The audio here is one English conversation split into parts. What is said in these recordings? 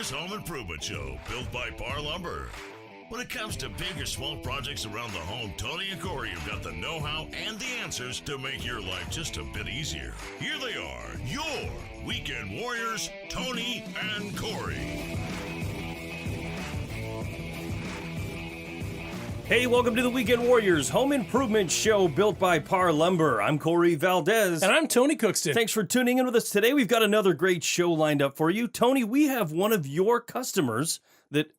Warriors Home Improvement Show, built by Parr Lumber. When it comes to big or small projects around the home, Tony and Corey have got the know-how and the answers to make your life just a bit easier. Here they are, your Weekend Warriors, Tony and Corey. Hey, welcome to the Weekend Warriors Home Improvement Show, built by Parr Lumber. I'm Corey Valdez. And I'm Tony Cookston. Thanks for tuning in with us today. We've got another great show lined up for you. Tony, we have one of your customers that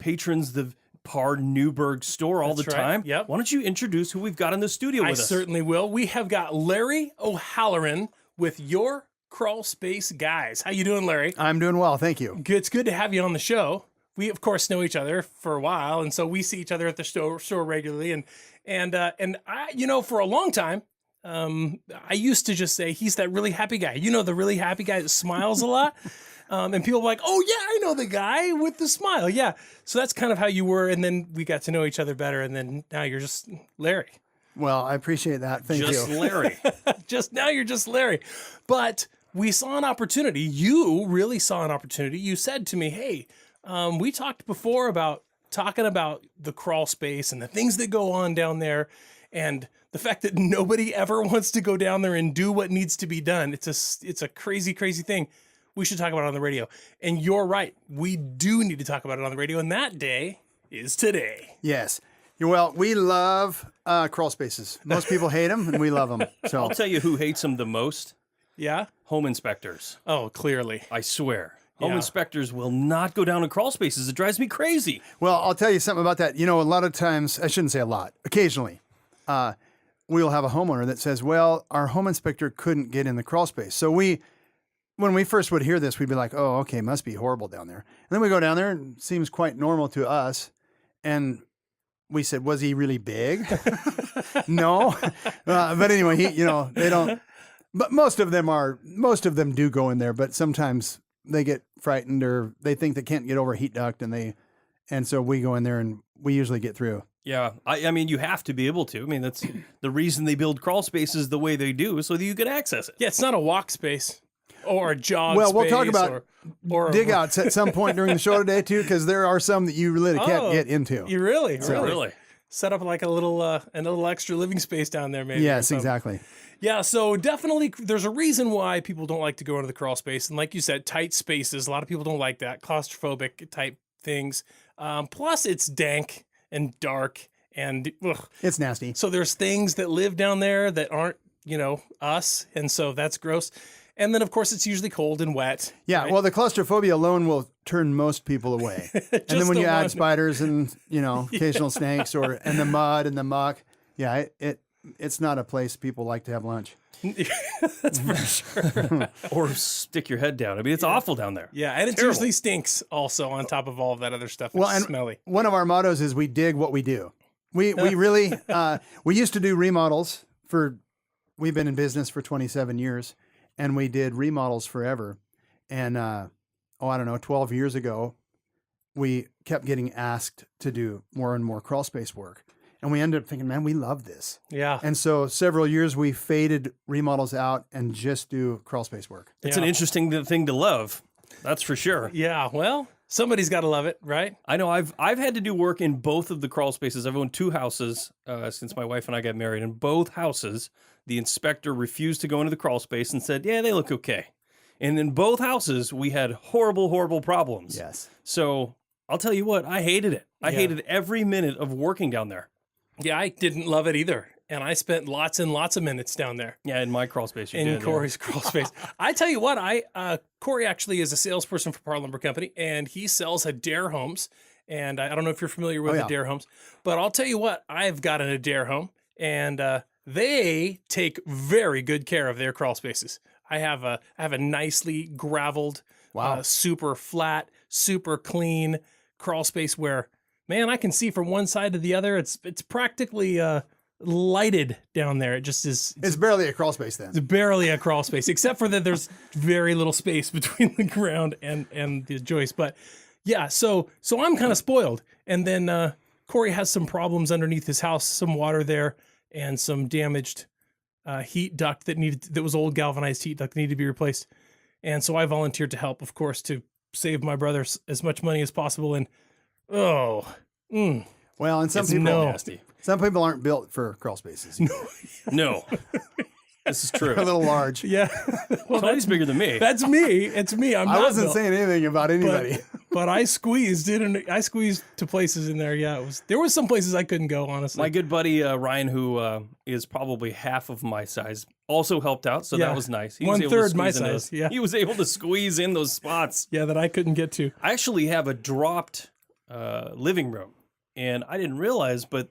patrons the Parr Newburgh store all the time. Yep. Why don't you introduce who we've got in the studio with us? I certainly will. We have got Larry O'Halloran with your Crawlspace guys. How you doing, Larry? I'm doing well, thank you. It's good to have you on the show. We, of course, know each other for a while, and so we see each other at the store regularly. And I, for a long time, I used to just say, he's that really happy guy. You know, the really happy guy that smiles a lot? And people are like, oh, yeah, I know the guy with the smile. Yeah. So that's kind of how you were, and then we got to know each other better, and then now you're just Larry. Well, I appreciate that. Thank you. Just Larry. Now you're just Larry. But we saw an opportunity. You really saw an opportunity. You said to me, hey, we talked before about talking about the crawl space and the things that go on down there, and the fact that nobody ever wants to go down there and do what needs to be done. It's a crazy, crazy thing. We should talk about it on the radio. And you're right. We do need to talk about it on the radio, and that day is today. Yes. Well, we love crawl spaces. Most people hate them, and we love them. So I'll tell you who hates them the most. Yeah? Home inspectors. Oh, clearly. I swear. Home Yeah. inspectors will not go down in crawl spaces. It drives me crazy. Well, I'll tell you something about that. You know, a lot of times, I shouldn't say a lot, occasionally, we'll have a homeowner that says, well, our home inspector couldn't get in the crawl space. So when we first would hear this, we'd be like, oh, okay, must be horrible down there. And then we go down there and it seems quite normal to us. And we said, was he really big? No. But anyway, they don't, but most of them do go in there, but sometimes they get frightened or they think they can't get over a heat duct, and so we go in there and we usually get through. Yeah, I mean, you have to be able to. I mean, that's the reason they build crawl spaces the way they do, is so that you can access it. Yeah, it's not a walk space or a jog Well, space. we'll talk about or dig outs at some point during the show today too, because there are some that you really can't get into. You really? Really? Set up like a little extra living space down there, maybe. Yes, exactly. Yeah, so definitely there's a reason why people don't like to go into the crawl space. And like you said, tight spaces, a lot of people don't like that, claustrophobic type things. Plus it's dank and dark and ugh. It's nasty. So there's things that live down there that aren't, us. And so that's gross. And then, of course, it's usually cold and wet. Yeah, right? well, the claustrophobia alone will turn most people away. And then when you add spiders and, occasional snakes and the mud and the muck, yeah, it's not a place people like to have lunch. That's for sure. Or stick your head down. I mean, it's awful down there. Yeah, and it Terrible. usually stinks also on top of all of that other stuff. It's Well, and smelly. one of our mottos is we dig what we do. We really, we used to do remodels we've been in business for 27 years, and we did remodels forever. And, 12 years ago, we kept getting asked to do more and more crawl space work. And we ended up thinking, man, we love this. Yeah. And so several years we faded remodels out and just do crawl space work. It's an interesting thing to love. That's for sure. Yeah, well, somebody's got to love it, right? I know I've had to do work in both of the crawl spaces. I've owned two houses since my wife and I got married. In both houses, the inspector refused to go into the crawl space and said, yeah, they look okay. And in both houses, we had horrible, horrible problems. Yes. So I'll tell you what, I hated it. I hated every minute of working down there. Yeah, I didn't love it either. And I spent lots and lots of minutes down there. Yeah, in my crawl space, in Corey's crawl space. I tell you what, Corey actually is a salesperson for Parr Lumber Company, and he sells Adair homes. And I don't know if you're familiar with Adair homes, but I'll tell you what, I've got an Adair home, and they take very good care of their crawl spaces. I have a nicely graveled, super flat, super clean crawl space where, man, I can see from one side to the other. It's practically lighted down there. It just is. It's barely a crawl space then. It's barely a crawl space, except for that there's very little space between the ground and the joist. But yeah, so I'm kind of spoiled. And then Corey has some problems underneath his house, some water there, and some damaged heat duct that was old galvanized heat duct that needed to be replaced. And so I volunteered to help, of course, to save my brother as much money as possible. And Well, and some It's people, nasty. some people aren't built for crawl spaces. No, this is true. They're a little large. yeah, well, Tony's bigger than me. that's me. It's me. I'm I not wasn't built, saying anything about anybody. but I squeezed it, and I squeezed to places in there. Yeah, there was some places I couldn't go, honestly. My good buddy Ryan, who is probably half of my size, also helped out, so Yeah. that was nice. He One was able to third my squeeze in size, those- yeah. He was able to squeeze in those spots. Yeah, that I couldn't get to. I actually have a dropped living room, and I didn't realize, but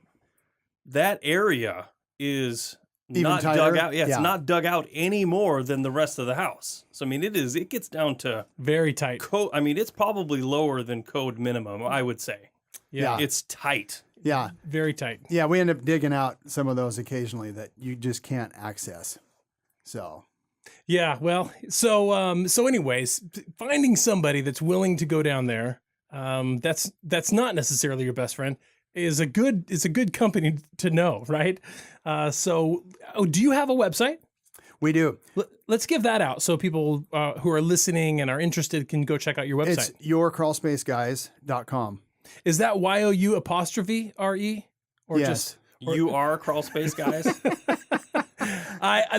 that area is Even not tighter? dug out. Yeah, Yeah. it's not dug out any more than the rest of the house. So I mean, it gets down to Very tight. code. I mean, it's probably lower than code minimum, I would say. Yeah, It's tight. Yeah. very tight. Yeah. We end up digging out some of those occasionally that you just can't access. So, Yeah, well, so anyways, finding somebody that's willing to go down there, that's not necessarily your best friend, is a good company to know, right? Do you have a website? we do. Let's give that out so people who are listening and are interested can go check out your website. It's yourcrawlspaceguys.com. Is that YOU_RE or Yes. just You are Crawlspace guys.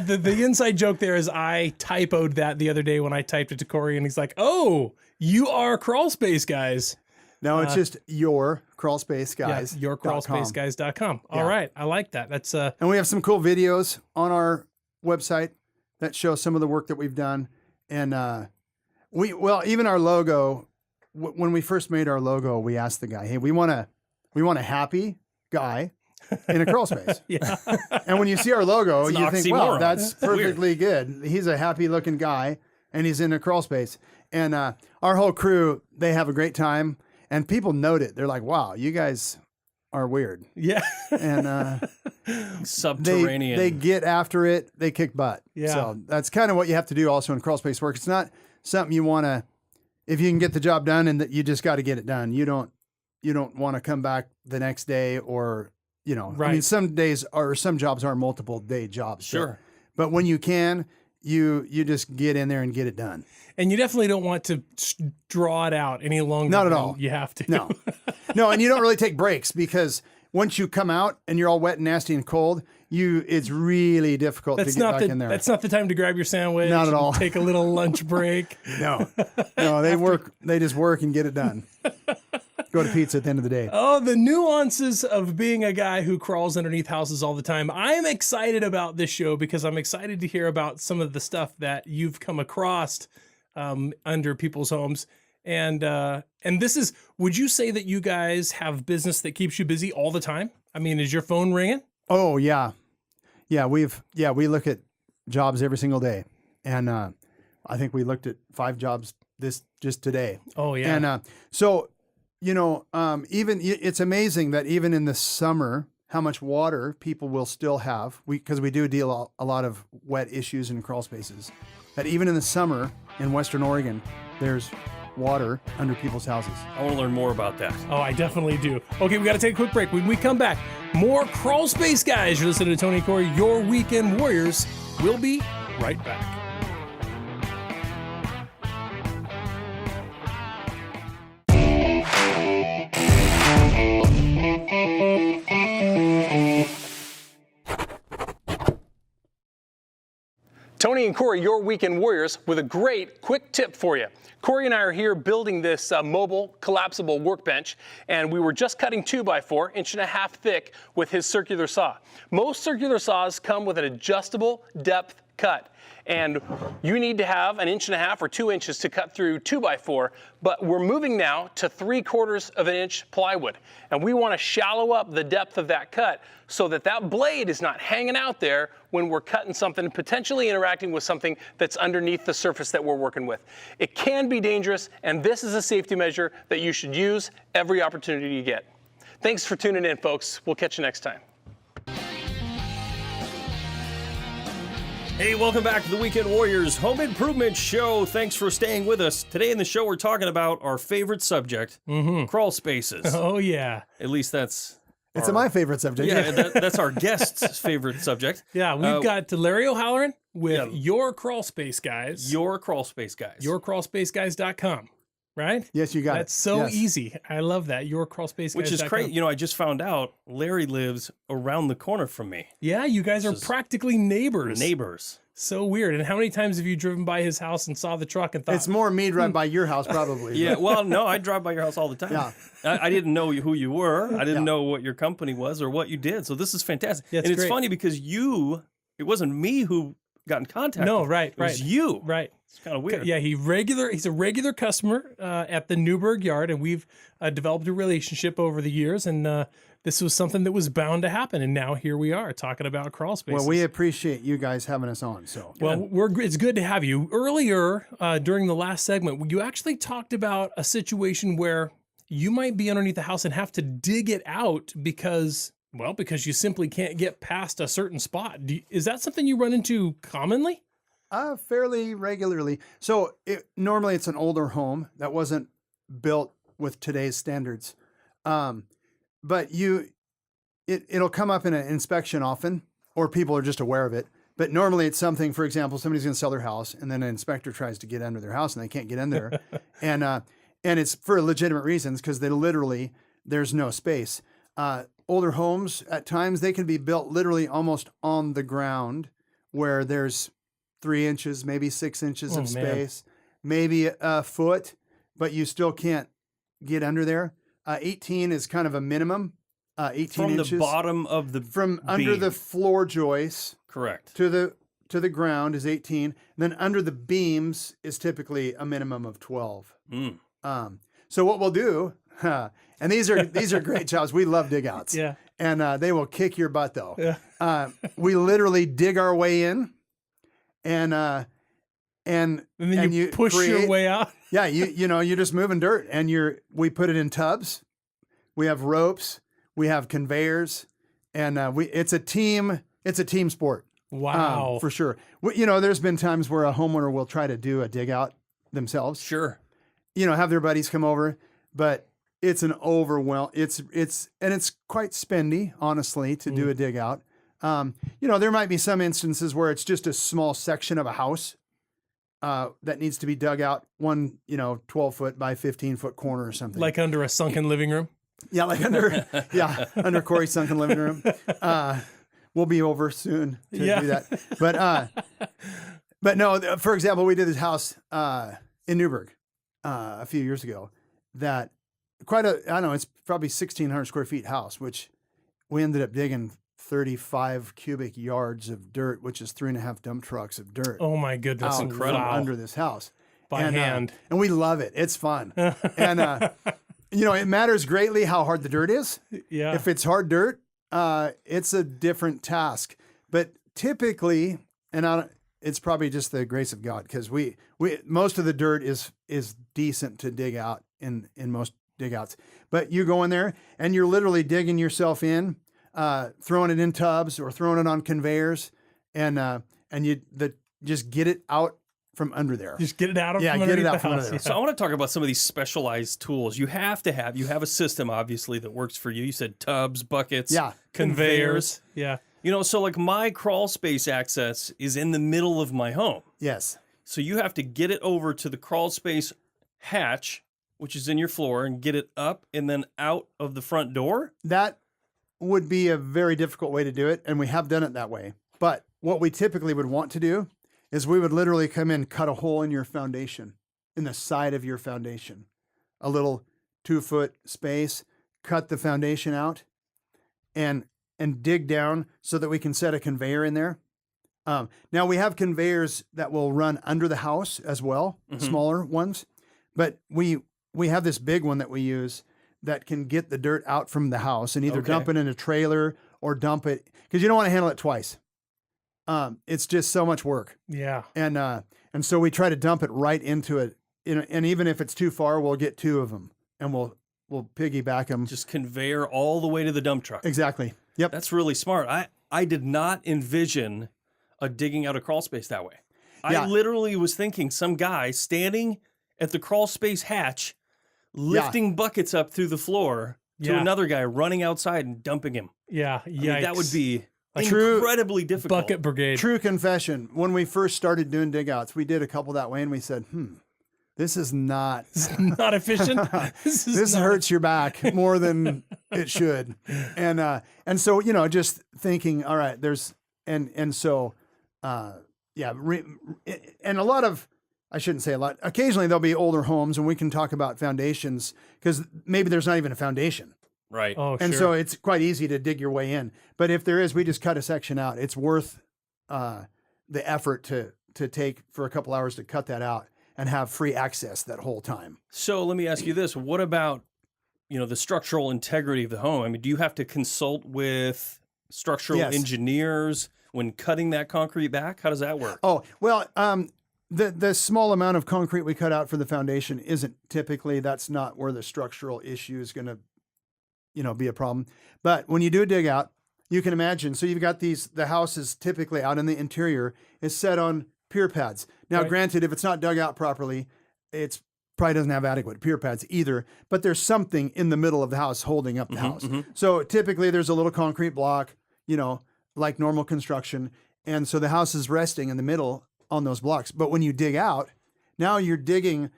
the inside joke there is I typoed that the other day when I typed it to Corey and he's like, "Oh, you are Crawlspace guys." No, it's just your crawlspace Yeah, guys. yourcrawlspaceguys.com. All right, I like that. That's And we have some cool videos on our website that show some of the work that we've done. And even our logo, when we first made our logo, we asked the guy, "Hey, we want a happy guy in a crawl space." yeah. And when you see our logo, It's an you think, "Wow, oxymoron. that's It's weird. perfectly good." He's a happy looking guy and he's in a crawl space. And our whole crew, they have a great time. And people note it. They're like, "Wow, you guys are weird." Yeah. And Subterranean. they get after it. They kick butt. Yeah. So that's kind of what you have to do also in crawl space work. It's not something you want to, if you can get the job done and that you just got to get it done. You don't want to come back the next day or, I mean, Right. some days or some jobs are multiple day jobs. Sure. But when you can, you just get in there and get it done. And you definitely don't want to draw it out any longer. Not at than all. You have to. No, no. And you don't really take breaks because once you come out and you're all wet and nasty and cold, it's really difficult to That's get not back the in there. that's not the time to grab your sandwich. Not at and all. Take a little lunch break. No, they just work and get it done. Go to pizza at the end of the day. Oh, the nuances of being a guy who crawls underneath houses all the time. I'm excited about this show because I'm excited to hear about some of the stuff that you've come across under people's homes. And this is, would you say that you guys have business that keeps you busy all the time? I mean, is your phone ringing? Oh yeah. We look at jobs every single day. And I think we looked at 5 jobs just today. Oh yeah. And even it's amazing that even in the summer, how much water people will still have. Because we do deal a lot of wet issues in crawl spaces. That even in the summer in Western Oregon, there's water under people's houses. I want to learn more about that. Oh, I definitely do. Okay, we got to take a quick break. When we come back, more Crawl Space guys. You're listening to Tony and Corey, your weekend warriors. We'll be right back. Tony and Corey, your weekend warriors, with a great quick tip for you. Corey and I are here building this mobile collapsible workbench, and we were just cutting 2x4, 1.5 inch thick, with his circular saw. Most circular saws come with an adjustable depth cut, and you need to have 1.5 inches or 2 inches to cut through 2x4, but we're moving now to 3/4 inch plywood, and we want to shallow up the depth of that cut so that that blade is not hanging out there when we're cutting something, potentially interacting with something that's underneath the surface that we're working with. It can be dangerous, and this is a safety measure that you should use every opportunity you get. Thanks for tuning in, folks. We'll catch you next time. Hey, welcome back to the Weekend Warriors Home Improvement Show. Thanks for staying with us. Today in the show, we're talking about our favorite subject, crawl spaces. Oh, yeah. At least that's... It's my favorite subject. Yeah, that's our guest's favorite subject. Yeah, we've got Larry O'Halloran with yeah. Your Crawl Space Guys. Your Crawl Space guys. Yourcrawlspaceguys.com. right? Yes, you got it. That's so Yes. easy. I love that. Your crawlspace, Which is crazy. You know, I just found out Larry lives around the corner from me. Yeah, you guys are This is practically neighbors. Neighbors. So weird. And how many times have you driven by his house and saw the truck and thought, It's more me drive by your house, probably. Yeah, well, no, I drive by your house all the time. Yeah. I didn't know who you were. I didn't know what your company was or what you did. So this is fantastic. Yeah, it's and it's great. funny because it wasn't me who got in contact. No, with right, It was you. right. It's kind of weird. Yeah, he's a regular customer at the Newburgh yard, and we've developed a relationship over the years, and this was something that was bound to happen, and now here we are talking about crawl spaces. Well, we appreciate you guys having us on. So, Well, it's good to have you. Earlier, during the last segment, you actually talked about a situation where you might be underneath the house and have to dig it out because you simply can't get past a certain spot. Is that something you run into commonly? fairly regularly. So, normally it's an older home that wasn't built with today's standards. But it'll come up in an inspection often, or people are just aware of it. But normally it's something, for example, somebody's going to sell their house, and then an inspector tries to get under their house, and they can't get in there, and it's for legitimate reasons because there's no space. Older homes at times they can be built literally almost on the ground, where there's 3 inches, maybe 6 inches of space, maybe a foot, but you still can't get under there. 18 is kind of a minimum. 18 From inches the bottom of the from under beam. the floor joists Correct. to the ground is 18. And then under the beams is typically a minimum of 12. So what we'll do, and these are great jobs. We love dig outs. Yeah. And they will kick your butt though. Yeah. We literally dig our way in, and then you push your way out. Yeah, you're just moving dirt, and we put it in tubs. We have ropes, we have conveyors, and it's a team sport. Wow. For sure. There's been times where a homeowner will try to do a dig out themselves. Sure. Have their buddies come over, but it's an overwhelm. It's quite spendy, honestly, to do a dig out. There might be some instances where it's just a small section of a house that needs to be dug out, 12 foot by 15 foot corner or something. Like under a sunken living room. Yeah, like under Corey's sunken living room. We'll be over soon to do that. But no, for example, we did this house in Newburgh a few years ago that it's probably 1,600 square feet house, which we ended up digging 35 cubic yards of dirt, which is 3.5 dump trucks of dirt. Oh my goodness. That's incredible. Under this house. By hand. And we love it. It's fun. And, it matters greatly how hard the dirt is. Yeah. If it's hard dirt, it's a different task. But typically, it's probably just the grace of God, because we most of the dirt is decent to dig out in most dig outs. But you go in there and you're literally digging yourself in, throwing it in tubs or throwing it on conveyors, and you just get it out from under there. Just get it out of get it out from under there. So I want to talk about some of these specialized tools. You have a system, obviously, that works for you. You said tubs, buckets, Conveyors. Yeah. So like my crawl space access is in the middle of my home. Yes. So you have to get it over to the crawl space hatch, which is in your floor, and get it up and then out of the front door. That would be a very difficult way to do it, and we have done it that way. But what we typically would want to do is we would literally come in, cut a hole in your foundation, in the side of your foundation, a little 2-foot space, cut the foundation out, and dig down so that we can set a conveyor in there. Now we have conveyors that will run under the house as well, smaller ones, but we have this big one that we use that can get the dirt out from the house and either dump it in a trailer or dump it, because you don't want to handle it twice. It's just so much work. Yeah. And so we try to dump it right into it. And even if it's too far, we'll get 2 of them and we'll piggyback them. Just conveyor all the way to the dump truck. Exactly. Yep. That's really smart. I did not envision digging out a crawl space that way. I literally was thinking some guy standing at the crawl space hatch, lifting buckets up through the floor to another guy running outside and dumping him. Yeah. I mean, that would be True incredibly difficult. Bucket brigade. True confession. When we first started doing dig outs, we did a couple that way and we said, this is not Not efficient. this hurts your back more than it should. And so, just thinking, all right, and so and a lot of, I shouldn't say a lot, occasionally there'll be older homes and we can talk about foundations because maybe there's not even a foundation. Right. Oh, And sure. so it's quite easy to dig your way in. But if there is, we just cut a section out. It's worth the effort to take for a couple hours to cut that out and have free access that whole time. So let me ask you this. What about, the structural integrity of the home? I mean, do you have to consult with structural Yes. engineers when cutting that concrete back? How does that work? Oh, well, the small amount of concrete we cut out for the foundation isn't typically, that's not where the structural issue is going to, be a problem. But when you do a dig out, you can imagine, so you've got the house is typically out in the interior is set on pier pads. Now, Right. granted, if it's not dug out properly, it's probably doesn't have adequate pier pads either, but there's something in the middle of the house holding up the house. So typically there's a little concrete block, like normal construction. And so the house is resting in the middle on those blocks. But when you dig out, now you're digging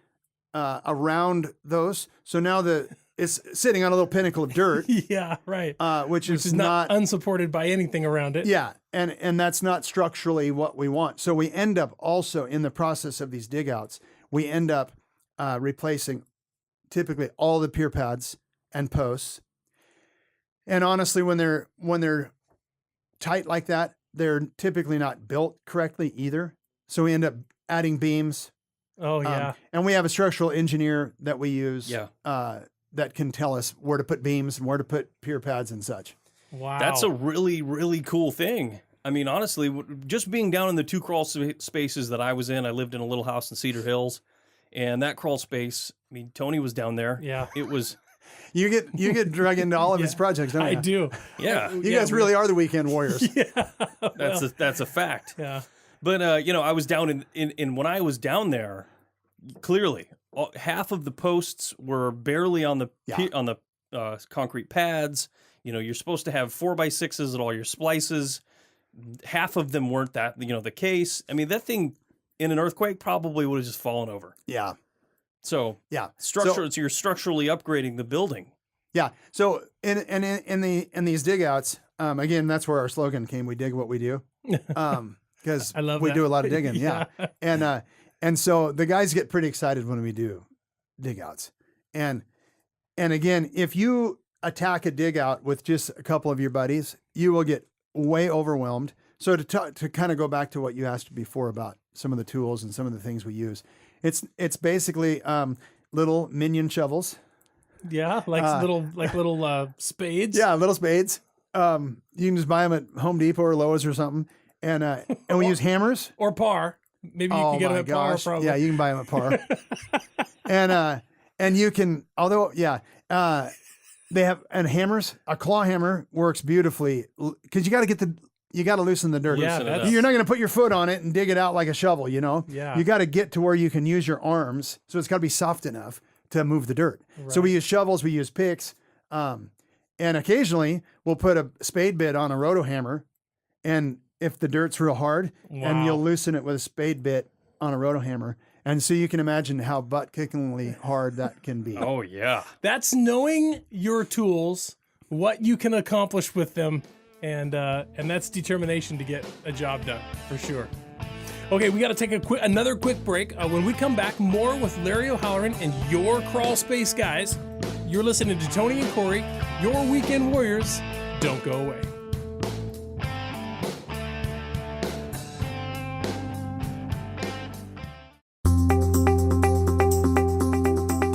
around those. So now it's sitting on a little pinnacle of dirt, Yeah, right. which Which is not unsupported by anything around it. yeah, and that's not structurally what we want. So we end up also in the process of these dig outs, we end up replacing typically all the pier pads and posts. And honestly, when they're tight like that, they're typically not built correctly either. So we end up adding beams. Oh, yeah. And we have a structural engineer that we use that can tell us where to put beams and where to put pier pads and such. Wow. That's a really, really cool thing. I mean, honestly, just being down in the 2 crawl spaces that I was in, I lived in a little house in Cedar Hills, and that crawl space, I mean, Tony was down there. Yeah. It was, You get dragged into all of his projects, don't you? I do. yeah, You guys really are the weekend warriors. that's a fact. Yeah. But, I was down in when I was down there, clearly, half of the posts were barely on the concrete pads. You're supposed to have 4x6s at all your splices. Half of them weren't that, the case. I mean, that thing in an earthquake probably would have just fallen over. Yeah. So Yeah. so you're structurally upgrading the building. Yeah. So in these dig outs, again, that's where our slogan came. We dig what we do. Because I love we that. do a lot of digging. Yeah. And so the guys get pretty excited when we do dig outs. And again, if you attack a dig out with just a couple of your buddies, you will get way overwhelmed. So to kind of go back to what you asked before about some of the tools and some of the things we use, it's basically little minion shovels. Yeah, like little spades. Yeah, little spades. You can just buy them at Home Depot or Lowe's or something. And we use hammers. Or Parr. Maybe you can get them at Parr. Probably. Yeah, you can buy them at Parr. and you can, they have, and hammers, a claw hammer works beautifully because you got to loosen the dirt. Yeah, that's- You're not going to put your foot on it and dig it out like a shovel, Yeah. You got to get to where you can use your arms. So it's got to be soft enough to move the dirt. So we use shovels, we use picks. And occasionally we'll put a spade bit on a roto hammer. And if the dirt's real hard, and you'll loosen it with a spade bit on a roto hammer. And so you can imagine how butt-kickingly hard that can be. Oh, yeah. That's knowing your tools, what you can accomplish with them, and that's determination to get a job done, for sure. Okay, we got to take another quick break. When we come back, more with Larry O'Halloran and your Crawlspace guys. You're listening to Tony and Corey, your weekend warriors. Don't go away.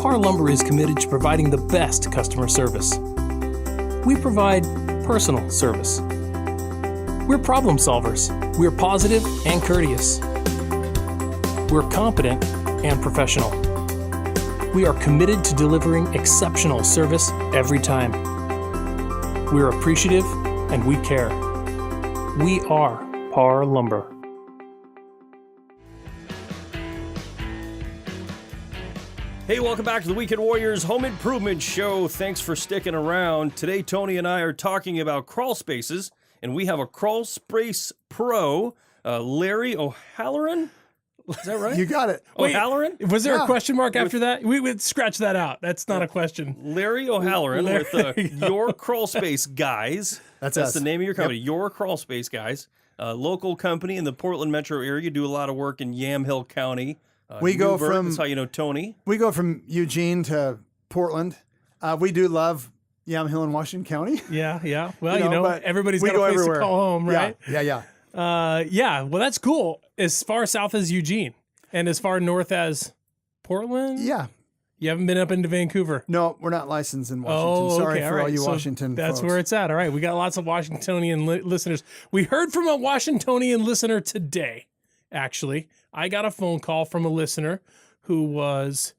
Parr Lumber is committed to providing the best customer service. We provide personal service. We're problem solvers. We're positive and courteous. We're competent and professional. We are committed to delivering exceptional service every time. We're appreciative and we care. We are Parr Lumber. Hey, welcome back to the Weekend Warriors Home Improvement Show. Thanks for sticking around. Today, Tony and I are talking about crawl spaces, and we have a Crawlspace Pro, Larry O'Halloran. Is that right? You got it. O'Halloran? Was there Yeah. a question mark after that? We would scratch that out. That's not a question. Larry O'Halloran with Your Crawlspace Guys. That's That's us. the name of your company, Your Crawlspace Guys. Local company in the Portland metro area. Do a lot of work in Yamhill County. We go Newburgh, from- that's how you know Tony. We go from Eugene to Portland. We do love Yamhill and Washington County. Yeah. Well, but everybody's we got a go place everywhere. to call home, right? Yeah. Yeah. Well, that's cool. As far south as Eugene and as far north as Portland? Yeah. You haven't been up into Vancouver? No, we're not licensed in Washington. Sorry for all you So Washington That's folks. where it's at. All right. We got lots of Washingtonian listeners. We heard from a Washingtonian listener today, actually. I got a phone call from a listener who was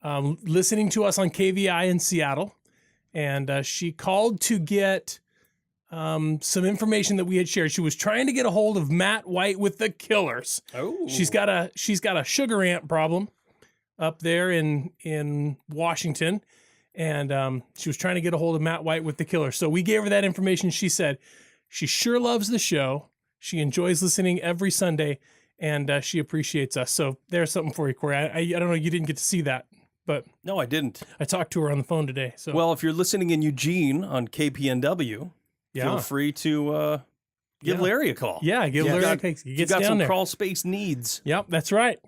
listening to us on KVI in Seattle. And she called to get some information that we had shared. She was trying to get a hold of Matt White with the Killers. Oh. She's got a sugar ant problem up there in Washington, and she was trying to get a hold of Matt White with the Killers. So we gave her that information. She said she sure loves the show. She enjoys listening every Sunday, and she appreciates us. So there's something for you, Corey. I don't know, you didn't get to see that, but No, I didn't. I talked to her on the phone today. So Well, if you're listening in Eugene on KPNW, yeah, feel free to give Yeah. Larry a call. yeah, give Yeah. Larry a Got- cake. He You gets got down some there. crawl space needs. Yep, that's right.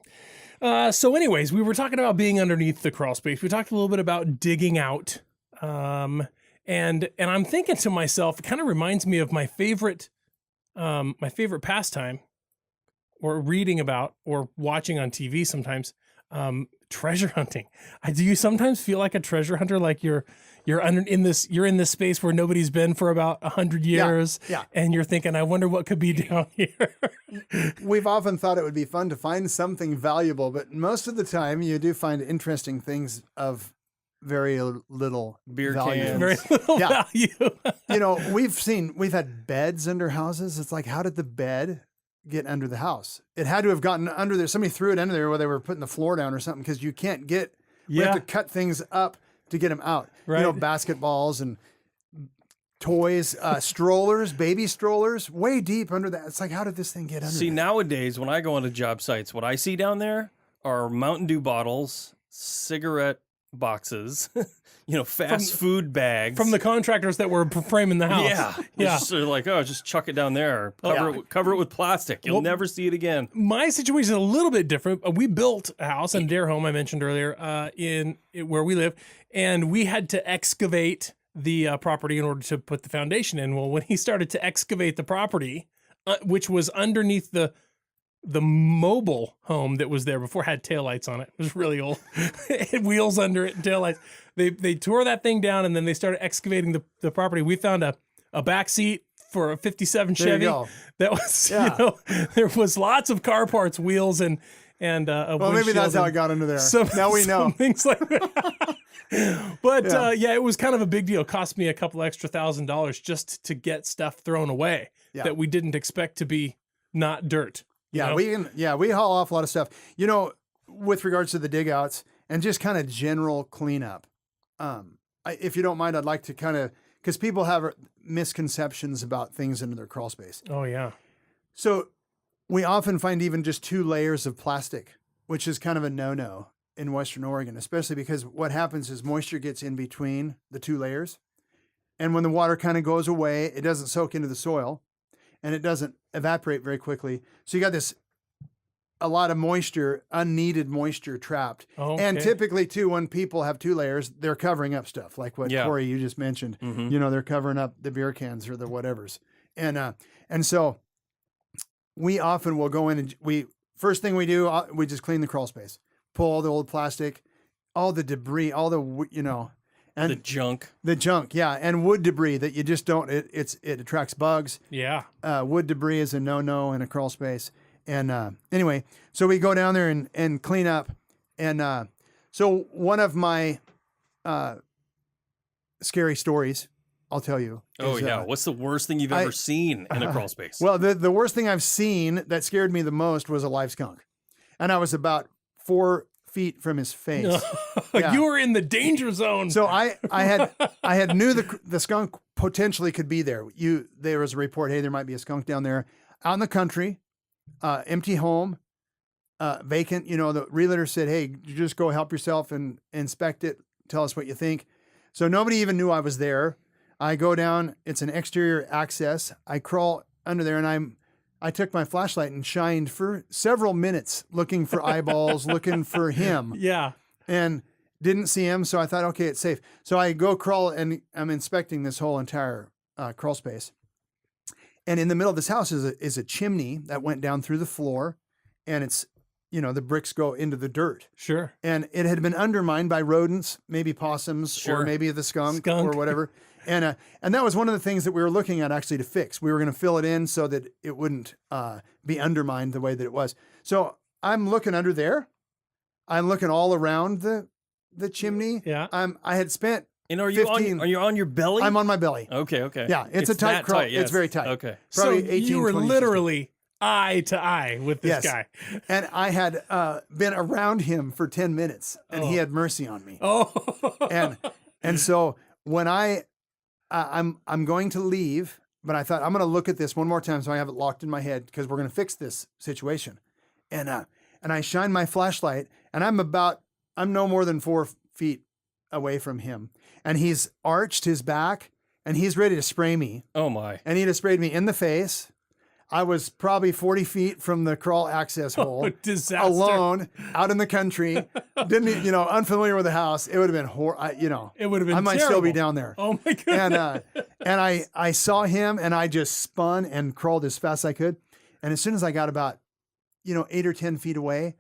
So anyways, we were talking about being underneath the crawl space. We talked a little bit about digging out. And I'm thinking to myself, it kind of reminds me of my favorite pastime, or reading about or watching on TV sometimes, treasure hunting. Do you sometimes feel like a treasure hunter, like you're in this space where nobody's been for about 100 years, yeah. and you're thinking, I wonder what could be down here. We've often thought it would be fun to find something valuable, but most of the time you do find interesting things of very little Beer value. cans. Very little Yeah. value. We've had beds under houses. It's like, how did the bed get under the house? It had to have gotten under there. Somebody threw it under there while they were putting the floor down or something, because you can't get, we have Yeah. to cut things up to get them out. Right. Basketballs and toys, strollers, baby strollers, way deep under that. It's like, how did this thing get under See, there? nowadays, when I go onto job sites, what I see down there are Mountain Dew bottles, cigarette boxes, fast food bags. From the contractors that were framing the house. Yeah. Yeah. Just sort of like, just chuck it down there. Yeah. Cover it with plastic. You'll never see it again. My situation is a little bit different. We built a house in Dare Home, I mentioned earlier, where we live, and we had to excavate the property in order to put the foundation in. Well, when he started to excavate the property, which was underneath the mobile home that was there before, had taillights on it. It was really old. It had wheels under it and taillights. They tore that thing down, and then they started excavating the property. We found a back seat for a 57 There you Chevy. go. That was, Yeah. there was lots of car parts, wheels, and a Well, maybe that's windshield how it and got under there. some- Now we some know. things like that. But it was kind of a big deal. It cost me a couple extra $1,000 just to get stuff thrown away Yeah. that we didn't expect to be not dirt. you know? We haul off a lot of stuff. With regards to the dig outs and just kind of general cleanup. If you don't mind, I'd like to because people have misconceptions about things into their crawl space. Oh yeah. So we often find even just 2 layers of plastic, which is kind of a no-no in Western Oregon, especially because what happens is moisture gets in between the 2 layers. And when the water kind of goes away, it doesn't soak into the soil and it doesn't evaporate very quickly. So you got a lot of moisture, unneeded moisture trapped. Oh, And okay. typically too, when people have 2 layers, they're covering up stuff like what Yeah. Corey, you just mentioned. Mhm. They're covering up the beer cans or the whatevers. And so we often will go in and first thing we do, we just clean the crawl space, pull all the old plastic, all the debris, all the, and The junk. the junk. Yeah. And wood debris that you just don't, it attracts bugs. Yeah. Wood debris is a no-no in a crawl space. And anyway, so we go down there and clean up. And so one of my scary stories, I'll tell you. Oh, is, yeah. What's the worst thing you've ever seen in a crawl space? Well, the worst thing I've seen that scared me the most was a live skunk. And I was about 4 feet from his face. Yeah. You were in the danger zone. So I had knew the skunk potentially could be there. There was a report, hey, there might be a skunk down there out in the country, empty home. vacant. You know, the realtor said, hey, you just go help yourself and inspect it. Tell us what you think. So nobody even knew I was there. I go down. It's an exterior access. I crawl under there, and I took my flashlight and shined for several minutes looking for eyeballs, looking for him. Yeah. And didn't see him. So I thought, okay, it's safe. So I go crawl, and I'm inspecting this whole entire crawl space. And in the middle of this house is a chimney that went down through the floor, and it's, you know, the bricks go into the dirt. Sure. And it had been undermined by rodents, maybe possums, Sure. or maybe the skunk. Or whatever. And that was one of the things that we were looking at actually to fix. We were going to fill it in so that it wouldn't be undermined the way that it was. So I'm looking under there. I'm looking all around the chimney. Yeah. I had spent. And are you 15 on your belly? I'm on my belly. Okay. Yeah, it's a tight that crawl. yes. It's very tight. Okay. Probably so 18, you were 20 literally eye to eye with this Yes. guy. And I had been around him for 10 minutes, and he had mercy on me. Oh. And so when I'm going to leave, but I thought I'm going to look at this one more time so I have it locked in my head because we're going to fix this situation. And I shine my flashlight, and I'm no more than 4 feet away from him, and he's arched his back, and he's ready to spray me. Oh my. And he'd have sprayed me in the face. I was probably 40 feet from the crawl access hole, disaster. alone, out in the country, unfamiliar with the house. It would have been It would have been I might still be down there. Oh my goodness. And I saw him, and I just spun and crawled as fast as I could. And as soon as I got about 8 or 10 feet away,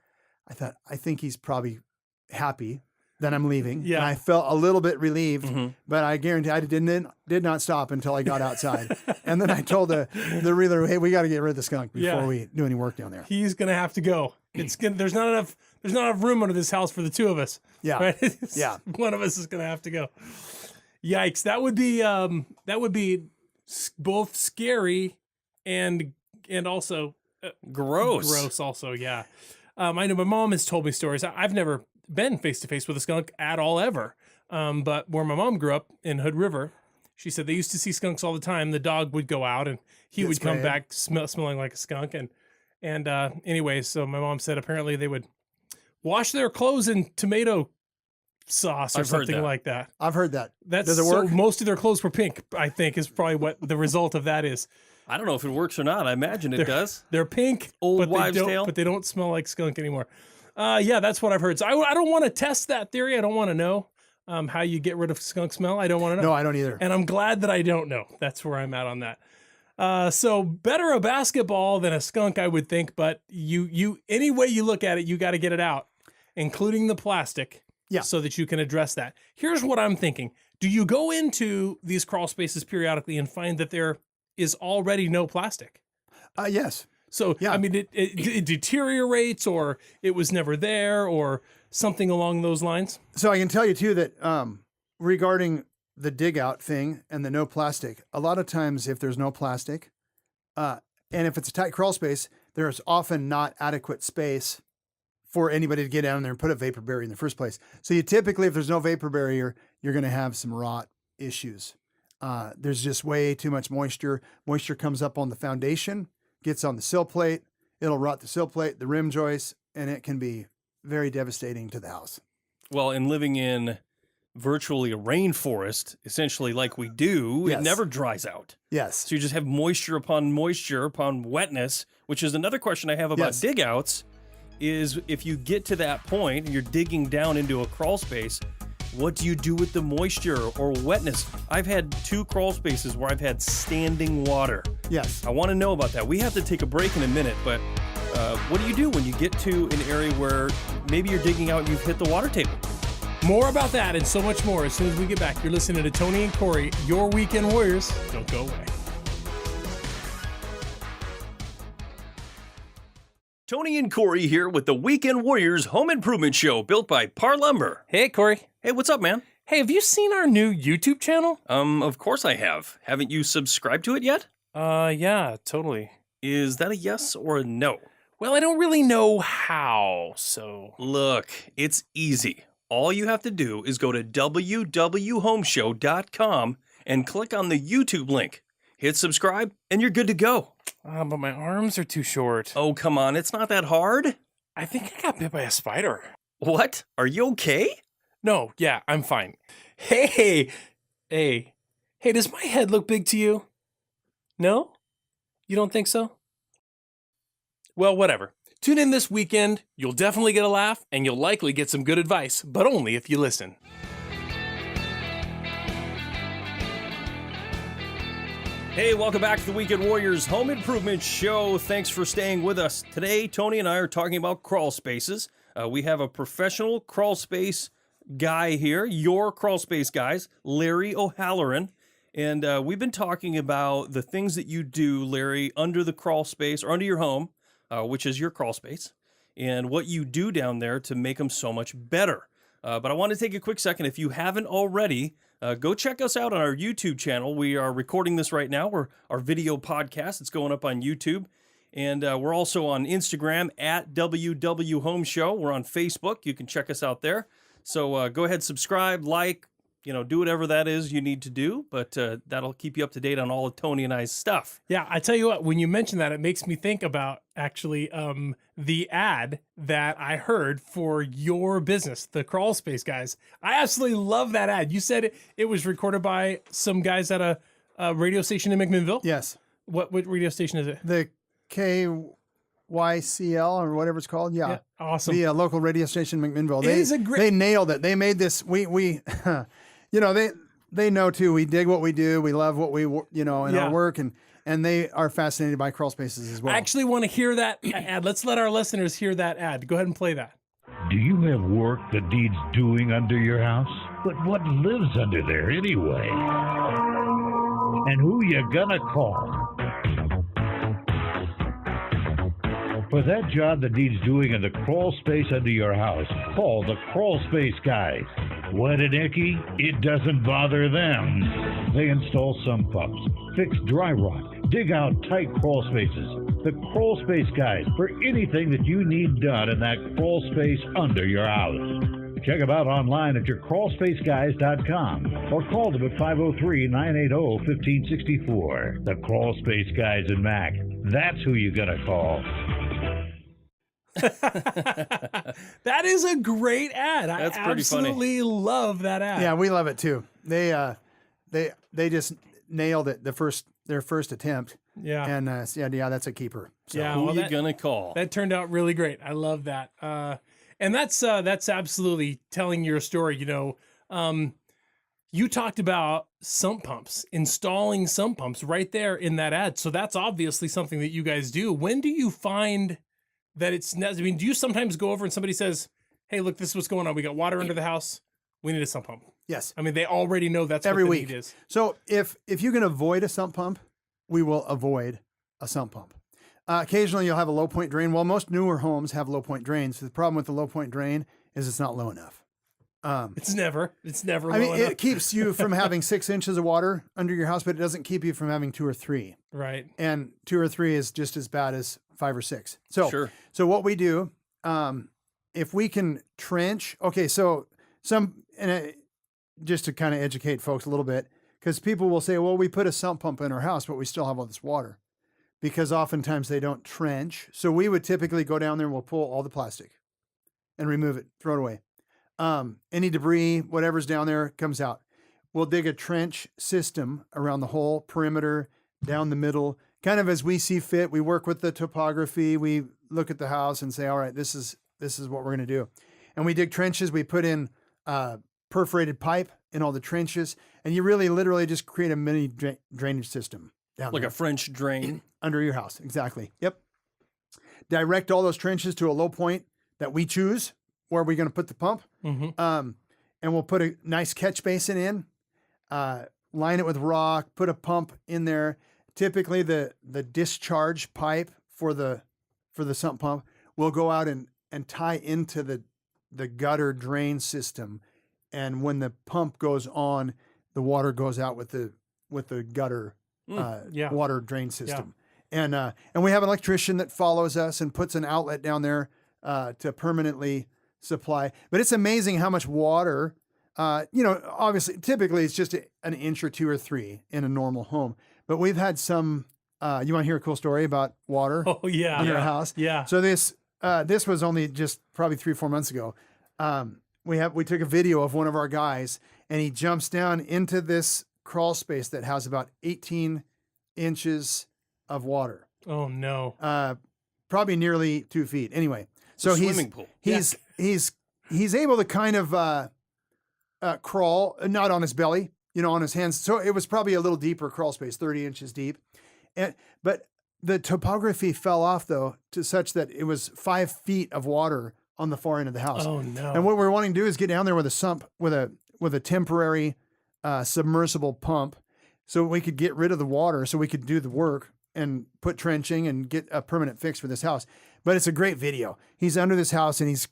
I thought, I think he's probably happy that I'm leaving. Yeah. And I felt a little bit relieved, Mm-hmm. but I guarantee I did not stop until I got outside. And then I told the realtor, hey, we got to get rid of the skunk before we do any work down there. He's gonna have to go. There's not enough room under this house for the two of us. Yeah. Right? Yeah. One of us is gonna have to go. Yikes. That would be both scary and also Gross. also, yeah. I know my mom has told me stories. I've never been face to face with a skunk at all ever. But where my mom grew up in Hood River, she said they used to see skunks all the time. The dog would go out and he would come back smelling like a skunk. And anyway, so my mom said apparently they would wash their clothes in tomato sauce or I've heard something that. like that. I've heard that. Does it work? Most of their clothes were pink, I think, is probably what the result of that is. I don't know if it works or not. I imagine it does. They're pink, Old wives' tale. but they don't smell like skunk anymore. Yeah, that's what I've heard. So I don't want to test that theory. I don't want to know how you get rid of skunk smell. I don't want to know. No, I don't either. And I'm glad that I don't know. That's where I'm at on that. So better a basketball than a skunk, I would think. But you any way you look at it, you got to get it out, including the plastic. Yeah. So that you can address that. Here's what I'm thinking. Do you go into these crawl spaces periodically and find that there is already no plastic? Yes. So, Yeah. I mean, it deteriorates, or it was never there, or something along those lines? So I can tell you too that regarding the dig out thing and the no plastic, a lot of times if there's no plastic, and if it's a tight crawl space, there's often not adequate space for anybody to get down there and put a vapor barrier in the first place. So you typically, if there's no vapor barrier, you're going to have some rot issues. There's just way too much moisture. Moisture comes up on the foundation, gets on the sill plate. It'll rot the sill plate, the rim joists, and it can be very devastating to the house. Well, in living in virtually a rainforest, essentially like we do, Yes. it never dries out. Yes. So you just have moisture upon wetness, which is another question I have about Yes. dig outs, is if you get to that point and you're digging down into a crawl space, what do you do with the moisture or wetness? I've had 2 crawl spaces where I've had standing water. Yes. I want to know about that. We have to take a break in a minute, but what do you do when you get to an area where maybe you're digging out and you've hit the water table? More about that and so much more as soon as we get back. You're listening to Tony and Corey, your Weekend Warriors. Don't go away. Tony and Corey here with the Weekend Warriors Home Improvement Show built by Parr Lumber. Hey, Corey. Hey, what's up, man? Hey, have you seen our new YouTube channel? Of course I have. Haven't you subscribed to it yet? Yeah, totally. Is that a yes or a no? Well, I don't really know how, so. Look, it's easy. All you have to do is go to www.homeshow.com and click on the YouTube link. Hit subscribe, and you're good to go. But my arms are too short. Oh, come on, it's not that hard. I think I got bit by a spider. What? Are you okay? No, yeah, I'm fine. Hey, does my head look big to you? No? You don't think so? Well, whatever. Tune in this weekend. You'll definitely get a laugh, and you'll likely get some good advice, but only if you listen. Hey, welcome back to the Weekend Warriors Home Improvement Show. Thanks for staying with us. Today, Tony and I are talking about crawl spaces. We have a professional crawl space guy here, your crawl space guys, Larry O'Halloran. And we've been talking about the things that you do, Larry, under the crawl space or under your home, which is your crawl space, and what you do down there to make them so much better. But I want to take a quick second. If you haven't already, go check us out on our YouTube channel. We are recording this right now. We're our video podcast. It's going up on YouTube. And we're also on Instagram at WW Home Show. We're on Facebook. You can check us out there. So go ahead, subscribe, like, do whatever that is you need to do. But that'll keep you up to date on all of Tony and I's stuff. Yeah, I tell you what, when you mention that, it makes me think about actually the ad that I heard for your business, the Crawlspace guys. I absolutely love that ad. You said it was recorded by some guys at a radio station in McMinnville? Yes. What radio station is it? The KYCL or whatever it's called. Yeah. Awesome. The local radio station in McMinnville. They nailed it. They made this. We they know too. We dig what we do. We love what we in our work, and they are fascinated by crawl spaces as well. I actually want to hear that ad. Let's let our listeners hear that ad. Go ahead and play that. Do you have work that needs doing under your house? But what lives under there anyway? And who you gonna call? For that job that needs doing in the crawl space under your house, call the Crawlspace guys. Wet and icky? It doesn't bother them. They install sump pumps, fix dry rot, dig out tight crawl spaces. The Crawlspace guys for anything that you need done in that crawl space under your house. Check them out online at yourcrawlspaceguys.com or call them at 503-980-1564. The Crawlspace guys in Mac. That's who you're gonna call. That is a great ad. That's I pretty absolutely love that ad. Yeah, we love it too. They just nailed it their first attempt. Yeah. And that's a keeper. So. Yeah. Who well, are you going to call? That turned out really great. I love that. And that's absolutely telling your story. You talked about sump pumps, installing sump pumps right there in that ad. So that's obviously something that you guys do. When do you find that it's, do you sometimes go over and somebody says, hey, look, this is what's going on. We got water under the house. We need a sump pump. Yes. I mean, they already know that's every what the week need is. So if you can avoid a sump pump, we will avoid a sump pump. Occasionally you'll have a low point drain. Well, most newer homes have low point drains. The problem with the low point drain is it's not low enough. It's never low enough. It keeps you from having 6 inches of water under your house, but it doesn't keep you from having 2 or 3. Right. And 2 or 3 is just as bad as 5 or 6. So, Sure. So what we do, if we can trench, okay, so just to kind of educate folks a little bit, because people will say, well, we put a sump pump in our house, but we still have all this water, because oftentimes they don't trench. So we would typically go down there and we'll pull all the plastic and remove it, throw it away. Any debris, whatever's down there comes out. We'll dig a trench system around the whole perimeter, down the middle, kind of as we see fit. We work with the topography. We look at the house and say, all right, this is what we're going to do. And we dig trenches. We put in perforated pipe in all the trenches, and you really literally just create a mini drainage system down Like there. a French drain. Under your house. Exactly. Yep. Direct all those trenches to a low point that we choose where we're going to put the pump. Mm-hmm. And we'll put a nice catch basin in, line it with rock, put a pump in there. Typically the discharge pipe for the sump pump will go out and tie into the gutter drain system. And when the pump goes on, the water goes out with the gutter water drain system. Yeah. And we have an electrician that follows us and puts an outlet down there to permanently supply. But it's amazing how much water, obviously, typically it's just an inch or 2 or 3 in a normal home. But we've had some, you want to hear a cool story about water Oh, yeah. in our house? Yeah. So this this was only just probably 3-4 months ago. We took a video of one of our guys, and he jumps down into this crawl space that has about 18 inches of water. Oh no. Probably nearly 2 feet. Anyway, so swimming pool. He's able to kind of crawl, not on his belly, on his hands. So it was probably a little deeper crawl space, 30 inches deep. But the topography fell off though to such that it was 5 feet of water on the far end of the house. Oh no. And what we're wanting to do is get down there with a sump, with a temporary submersible pump, so we could get rid of the water, so we could do the work and put trenching and get a permanent fix for this house. But it's a great video. He's under this house and he's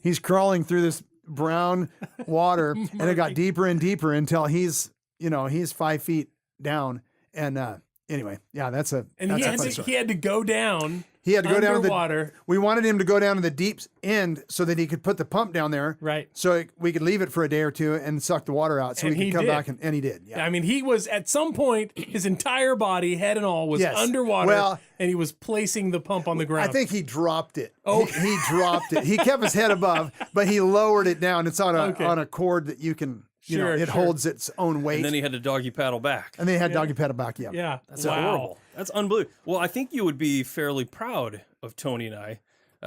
he's crawling through this brown water, and it got deeper and deeper until he's 5 feet down. And anyway, yeah, that's a funny story. He had to go down. He had to go down to the water. We wanted him to go down to the deep end so that he could put the pump down there. Right. So we could leave it for a day or two and suck the water out, so And we he could come did. back and he did. Yeah. I mean, he was at some point, his entire body, head and all, was Yes. underwater, Well, and he was placing the pump on the ground. I think he dropped it. Oh. He dropped it. He kept his head above, but he lowered it down. It's on a cord that you can, Sure, it sure. holds its own weight. And then he had to doggy paddle back. And they had doggy paddle back. Yeah. Yeah. That's wow. horrible. That's unbelievable. Well, I think you would be fairly proud of Tony and I.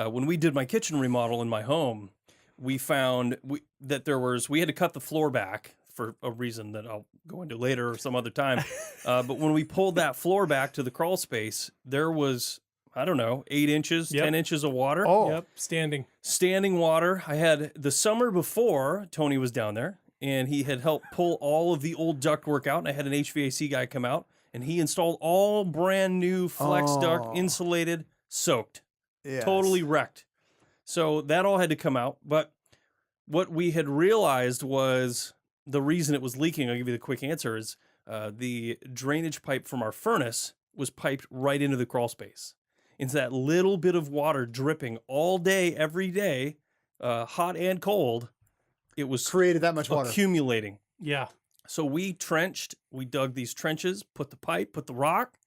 When we did my kitchen remodel in my home, we found that we had to cut the floor back for a reason that I'll go into later or some other time. But when we pulled that floor back to the crawl space, there was, I don't know, 8 inches, 10 inches of water. Oh. Yep. Standing water. I had the summer before Tony was down there, and he had helped pull all of the old ductwork out, and I had an HVAC guy come out, and he installed all brand new flex duct, insulated, soaked. Yes. Totally wrecked. So that all had to come out. But what we had realized was the reason it was leaking, I'll give you the quick answer, is the drainage pipe from our furnace was piped right into the crawl space. It's that little bit of water dripping all day, every day, hot and cold. It was Created that much water. accumulating. Yeah. So we dug these trenches, put the pipe, put the rock,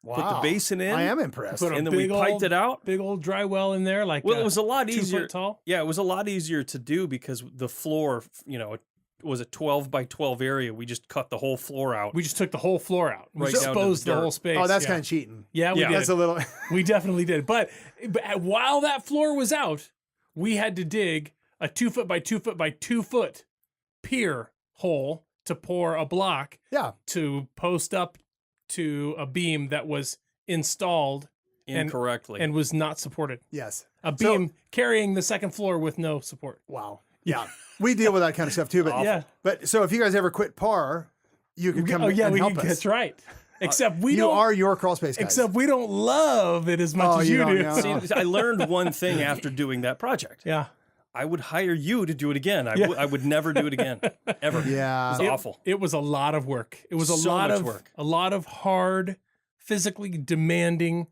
put the Wow. basin in. I am impressed. Put a and then we big piped old- it out. Big old dry well in there, like Well, it was a lot 2 easier. foot tall. Yeah, it was a lot easier to do because the floor, it was a 12 by 12 area. We just cut the whole floor out. We just took the whole floor out. We Right down to exposed the the whole dirt. space. Oh, that's yeah. kind of cheating. Yeah, we Yeah. did. That's a little. We definitely did. But while that floor was out, we had to dig a 2 foot by 2 foot by 2 foot pier hole to pour a block Yeah. to post up to a beam that was installed incorrectly. and was not supported. Yes. A So- beam carrying the second floor with no support. Wow. Yeah. We deal with that kind of stuff too. But Yeah. But so if you guys ever quit Parr, you can come and help us. That's right. Except we You don't. are your crawl space guys. Except we don't love it as much Oh, as you you don't, do. yeah. See, I learned one thing after doing that project. Yeah. I would hire you to do it again. I would never do it again, ever. Yeah. It was awful. It was a lot of work. It was So lot much of work. a lot of hard, physically demanding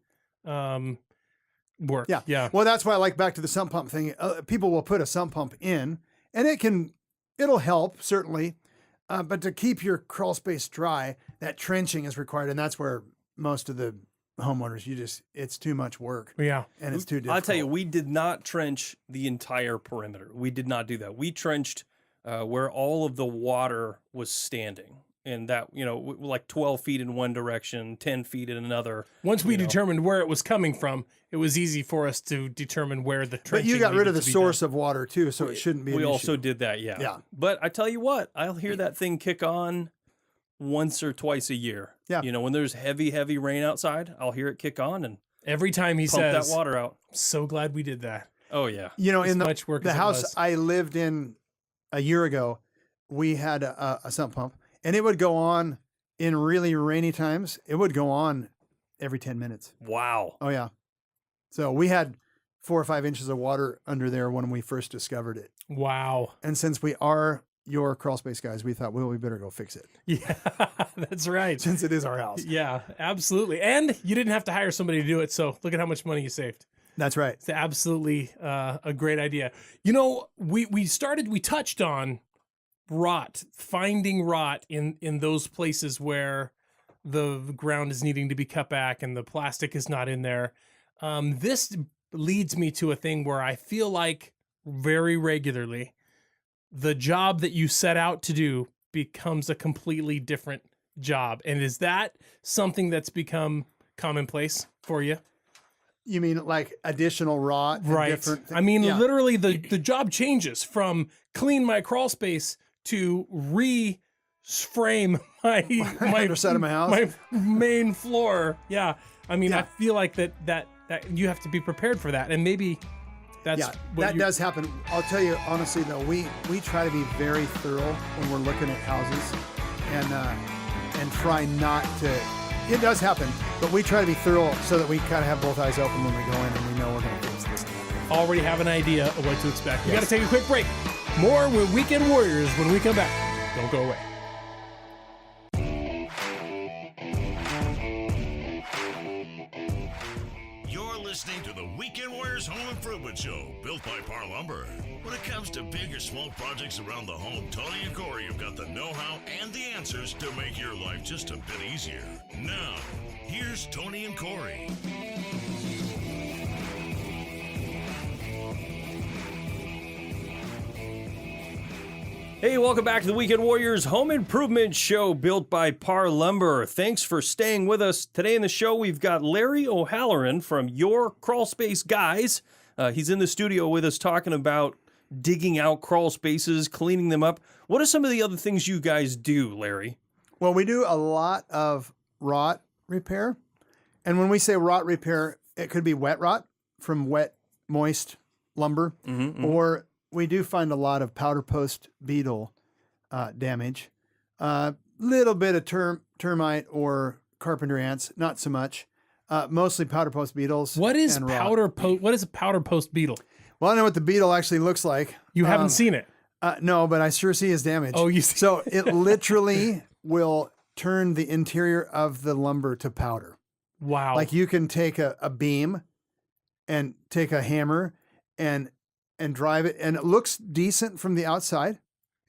work. Yeah. Yeah. Well, that's why I like back to the sump pump thing. People will put a sump pump in, and it'll help certainly, but to keep your crawl space dry, that trenching is required, and that's where most of the homeowners it's too much work, Yeah. and it's too difficult. I'll tell you, we did not trench the entire perimeter. We did not do that. We trenched where all of the water was standing. And that, like 12 feet in one direction, 10 feet in another. Once we determined where it was coming from, it was easy for us to determine where the But trenching you got rid of the needed to be source done. of water too, so it shouldn't be. We an also issue. did that, yeah. Yeah. But I tell you what, I'll hear that thing kick on once or twice a year. Yeah. When there's heavy, heavy rain outside, I'll hear it kick on and Every time he pump says, that water out. "So glad we did that." Oh, yeah. As In much work the as it house was. I lived in a year ago, we had a sump pump, and it would go on in really rainy times. It would go on every 10 minutes. Wow. Oh yeah. So we had 4 or 5 inches of water under there when we first discovered it. Wow. And since we are your crawl space guys, we thought, well, we better go fix it Yeah, that's right. since it is our house. Yeah, absolutely. And you didn't have to hire somebody to do it. So look at how much money you saved. That's right. It's absolutely a great idea. We touched on rot, finding rot in those places where the ground is needing to be cut back and the plastic is not in there. This leads me to a thing where I feel like very regularly the job that you set out to do becomes a completely different job. And is that something that's become commonplace for you? You mean like additional rot? and Right. different I mean, yeah. literally the job changes from clean my crawl space to frame my Underside of my house. my main floor. Yeah. I mean, Yeah. I feel like that you have to be prepared for that. And maybe that's Yeah, what that does happen. I'll tell you honestly though, we try to be very thorough when we're looking at houses, and try not to. It does happen, but we try to be thorough so that we kind of have both eyes open when we go in and we know we're going to fix this. already have an idea of what to expect. We got to take a quick break. More with Weekend Warriors when we come back. Don't go away. You're listening to the Weekend Warriors Home Improvement Show, built by Parr Lumber. When it comes to big or small projects around the home, Tony and Corey have got the know-how and the answers to make your life just a bit easier. Now, here's Tony and Corey. Hey, welcome back to the Weekend Warriors Home Improvement Show, built by Parr Lumber. Thanks for staying with us. Today in the show, we've got Larry O'Halloran from Your Crawlspace Guys. He's in the studio with us talking about digging out crawl spaces, cleaning them up. What are some of the other things you guys do, Larry? Well, we do a lot of rot repair. And when we say rot repair, it could be wet rot from wet, moist lumber, or we do find a lot of powder post beetle damage. Little bit of termite or carpenter ants, not so much. Mostly powder post beetles. What is and rot. powder post? What is a powder post beetle? Well, I know what the beetle actually looks like. You haven't seen it. No, but I sure see his damage. Oh, you see. So it literally will turn the interior of the lumber to powder. Wow. Like you can take a beam and take a hammer and drive it, and it looks decent from the outside.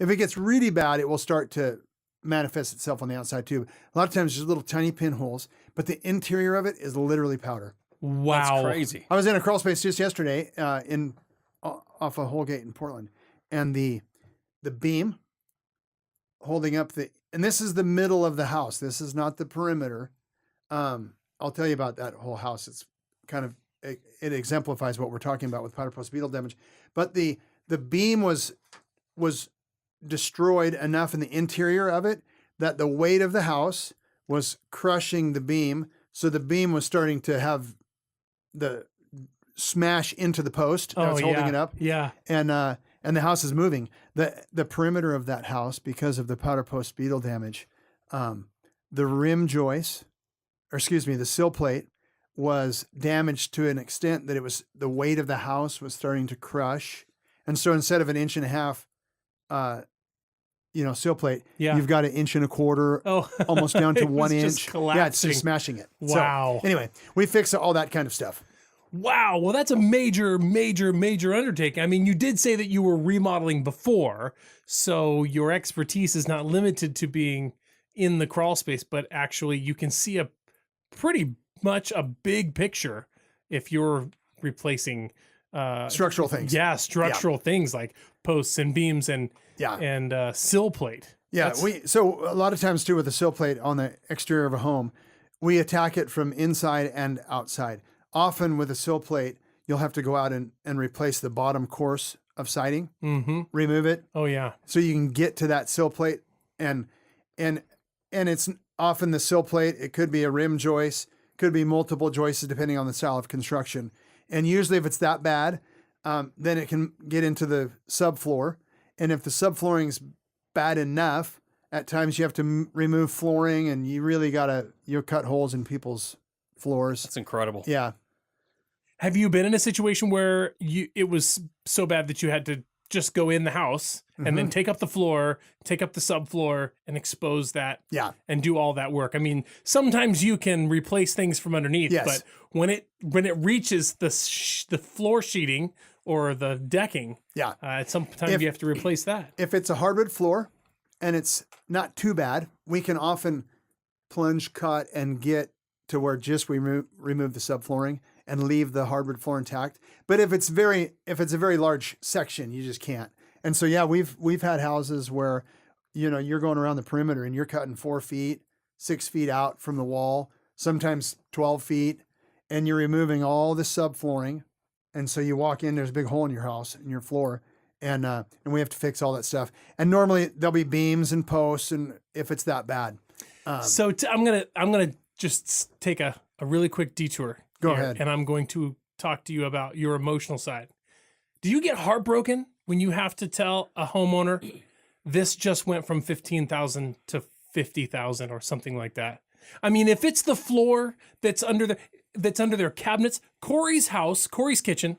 If it gets really bad, it will start to manifest itself on the outside too. A lot of times there's little tiny pinholes, but the interior of it is literally powder. wow. That's crazy. I was in a crawl space just yesterday off of Holgate in Portland, and the beam holding up and this is the middle of the house. This is not the perimeter. I'll tell you about that whole house. It's kind of, it exemplifies what we're talking about with powder post beetle damage. But the beam was destroyed enough in the interior of it that the weight of the house was crushing the beam. So the beam was starting to have the smash into the post that was holding it up. Yeah. And the house is moving. The perimeter of that house, because of the powder post beetle damage, the rim joist, the sill plate, was damaged to an extent that it was the weight of the house was starting to crush. And so instead of an 1.5 inch, sill plate, you've got 1.25 inches, almost down to 1 inch. Just collapsing. Yeah, it's just smashing it. Wow. So, anyway, we fix all that kind of stuff. Wow. Well, that's a major, major, major undertaking. I mean, you did say that you were remodeling before, so your expertise is not limited to being in the crawl space, but actually you can see a pretty much a big picture if you're replacing Structural things. Yeah, structural things like posts and beams and sill plate. Yeah, so a lot of times too with the sill plate on the exterior of a home, we attack it from inside and outside. Often with a sill plate, you'll have to go out and replace the bottom course of siding, remove it. Oh yeah. So you can get to that sill plate, and it's often the sill plate. It could be a rim joist, could be multiple joists depending on the style of construction. And usually if it's that bad, then it can get into the subfloor. And if the subflooring's bad enough, at times you have to remove flooring, and you really you'll cut holes in people's floors. That's incredible. Yeah. Have you been in a situation where it was so bad that you had to just go in the house and then take up the floor, take up the subfloor, and expose that? Yeah. And do all that work. I mean, sometimes you can replace things from underneath, Yes. but when it reaches the floor sheeting or the decking, at some time you have to replace that. If it's a hardwood floor and it's not too bad, we can often plunge cut and get to where just we remove the subflooring and leave the hardwood floor intact. But if it's a very large section, you just can't. And so, yeah, we've had houses where, you're going around the perimeter and you're cutting 4 feet, 6 feet out from the wall, sometimes 12 feet, and you're removing all the subflooring. And so you walk in, there's a big hole in your house, in your floor, and we have to fix all that stuff. And normally there'll be beams and posts, and if it's that bad. So I'm gonna just take a really quick detour. Go ahead. And I'm going to talk to you about your emotional side. Do you get heartbroken when you have to tell a homeowner this just went from $15,000 to $50,000 or something like that? I mean, if it's the floor that's under their cabinets, Corey's kitchen,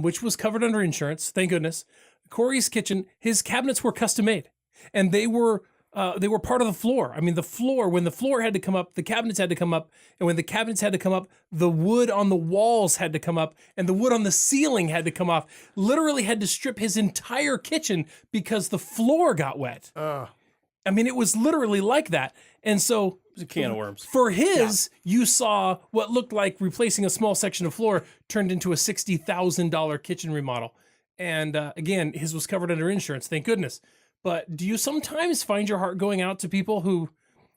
which was covered under insurance, thank goodness. Corey's kitchen, his cabinets were custom made, and they were part of the floor. I mean, when the floor had to come up, the cabinets had to come up, and when the cabinets had to come up, the wood on the walls had to come up, and the wood on the ceiling had to come off. Literally had to strip his entire kitchen because the floor got wet. I mean, it was literally like that. And so It was a can of worms. for his, you saw what looked like replacing a small section of floor turned into a $60,000 kitchen remodel. And again, his was covered under insurance, thank goodness. But do you sometimes find your heart going out to people who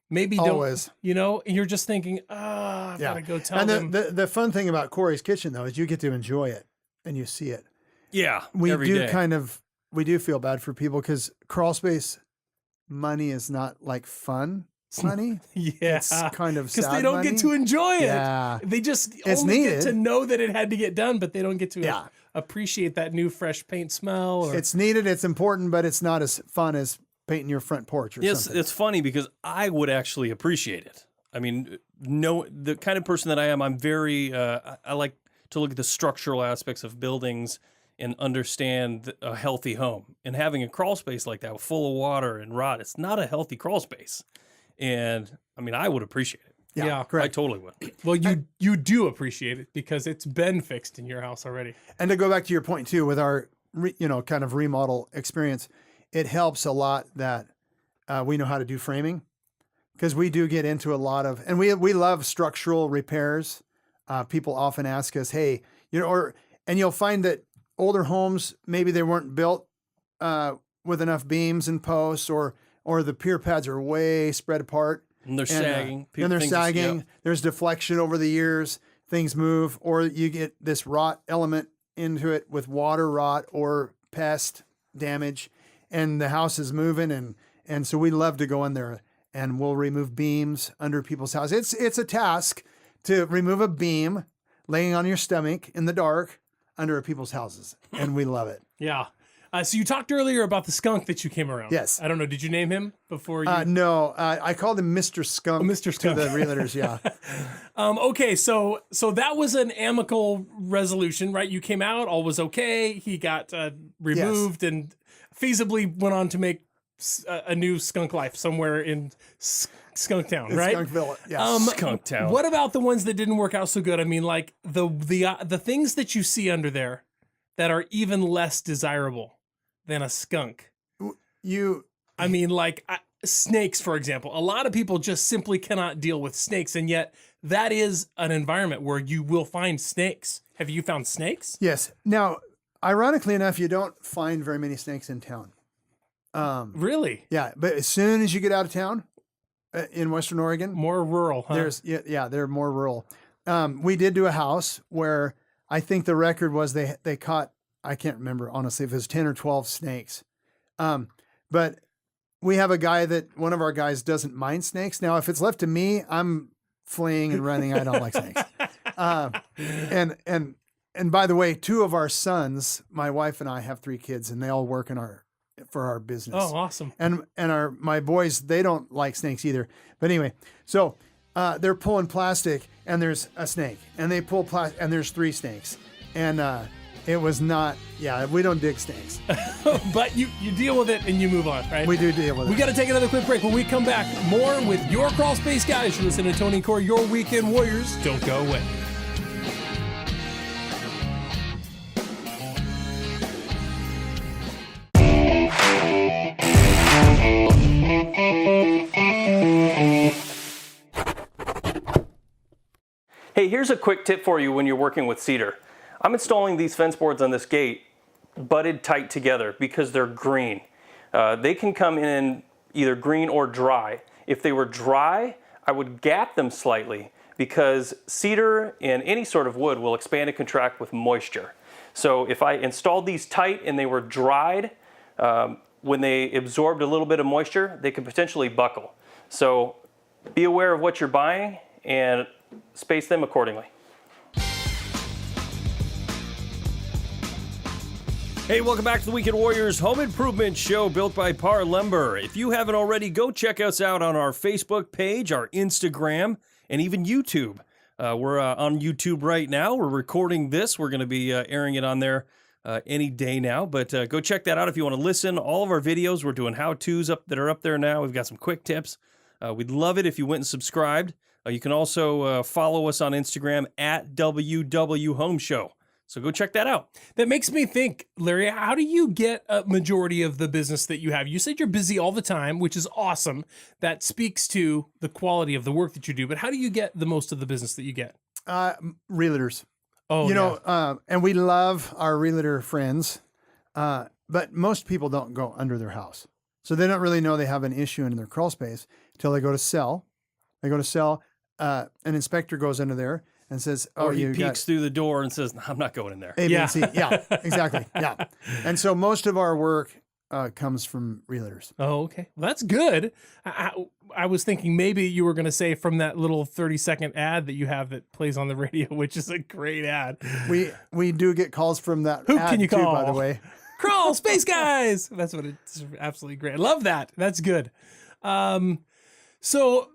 maybe Always. don't, and you're just thinking, I've got to go tell them. And the fun thing about Corey's kitchen, though, is you get to enjoy it and you see it. Yeah, We every do day. we do feel bad for people because Crawlspace money is not like fun money. Yeah. It's kind of Because sad they don't money. get to enjoy it. Yeah. They just It's only get needed. to know that it had to get done, but they don't get to Yeah. appreciate that new fresh paint smell. Or, It's needed, it's important, but it's not as fun as painting your front porch or Yes, something. it's funny because I would actually appreciate it. I mean, the kind of person that I am, I'm very, I like to look at the structural aspects of buildings and understand a healthy home. And having a crawl space like that full of water and rot, it's not a healthy crawl space. And I mean, I would appreciate it. Yeah, I correct. totally would. well, you do appreciate it because it's been fixed in your house already. And to go back to your point too, with our kind of remodel experience, it helps a lot that we know how to do framing, because we do get into a lot of, and we love structural repairs. People often ask us, hey, and you'll find that older homes, maybe they weren't built with enough beams and posts, or the pier pads are way spread apart. And they're sagging. And they're think sagging. yep. There's deflection over the years. Things move, or you get this rot element into it with water rot or pest damage, and the house is moving. And so we love to go in there and we'll remove beams under people's houses. It's a task to remove a beam laying on your stomach in the dark under people's houses, and we love it. Yeah. So you talked earlier about the skunk that you came around. Yes. I don't know. Did you name him before you? No, I called him Mr. Skunk. Mr. Skunk. To the realtors, yeah. Okay, so that was an amicable resolution, right? You came out, all was okay. He got removed and feasibly went on to make a new skunk life somewhere in Skunk Town, right? Skunkville, yeah. Skunk Town. What about the ones that didn't work out so good? I mean, like the things that you see under there that are even less desirable than a skunk. I mean, like snakes, for example. A lot of people just simply cannot deal with snakes, and yet that is an environment where you will find snakes. Have you found snakes? Yes. Now, ironically enough, you don't find very many snakes in town. Really? Yeah, but as soon as you get out of town in Western Oregon, More rural, huh? they're more rural. We did do a house where I think the record was they caught, I can't remember honestly if it was 10 or 12 snakes. But we have one of our guys doesn't mind snakes. Now, if it's left to me, I'm fleeing and running. I don't like snakes. And by the way, 2 of our sons, my wife and I have 3 kids, and they all work for our business. Oh, awesome. And my boys, they don't like snakes either. But anyway, so they're pulling plastic, and there's a snake, and they pull plastic, and there's 3 snakes, and it was not. Yeah, we don't dig snakes. But you deal with it and you move on, right? We do deal with it. We got to take another quick break. When we come back, more with your Crawl Space guys. You're listening to Tony and Corey, your weekend warriors. Don't go away. Hey, Hey, here's a quick tip for you when you're working with cedar. I'm installing these fence boards on this gate butted tight together because they're green. They can come in either green or dry. If they were dry, I would gap them slightly because cedar and any sort of wood will expand and contract with moisture. So if I installed these tight and they were dried, when they absorbed a little bit of moisture, they could potentially buckle. So be aware of what you're buying and space them accordingly. Hey, welcome back to the Weekend Warriors Home Improvement Show built by Parr Lumber. If you haven't already, go check us out on our Facebook page, our Instagram, and even YouTube. We're on YouTube right now. We're recording this. We're going to be airing it on there any day now. But go check that out if you want to listen. All of our videos, we're doing how-tos that are up there now. We've got some quick tips. We'd love it if you went and subscribed. You can also follow us on Instagram at WW Home Show. So go check that out. That makes me think, Larry, how do you get a majority of the business that you have? You said you're busy all the time, which is awesome. That speaks to the quality of the work that you do. But how do you get the most of the business that you get? Realtors. Oh, you know, and we love our realtor friends, but most people don't go under their house. So they don't really know they have an issue in their crawl space until they go to sell. They go to sell, an inspector goes into there and says, "Oh, or he peeks through the door and says, I'm not going in there." A, B, and C. Yeah, exactly. Yeah. And so most of our work comes from realtors. Oh, okay. Well, that's good. I was thinking maybe you were going to say from that little 30-second ad that you have that plays on the radio, which is a great ad. We do get calls from that Who ad can you too, call? by the way. Crawlspace guys. That's what it's absolutely great. I love that. That's good. So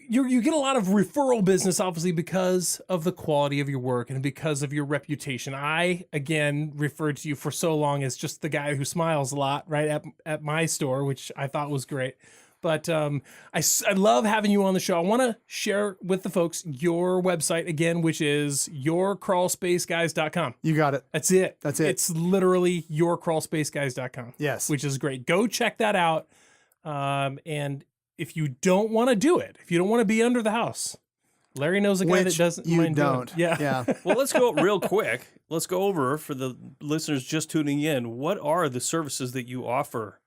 you get a lot of referral business, obviously, because of the quality of your work and because of your reputation. I, again, referred to you for so long as just the guy who smiles a lot, right, at my store, which I thought was great. But I love having you on the show. I want to share with the folks your website, again, which is yourcrawlspaceguys.com. You got it. That's it. That's it. It's literally yourcrawlspaceguys.com. Yes. Which is great. Go check that out. And if you don't want to do it, if you don't want to be under the house, Larry knows a guy that doesn't mind don't. doing it. Yeah. Well, let's go real quick. Let's go over, for the listeners just tuning in, what are the services that you offer?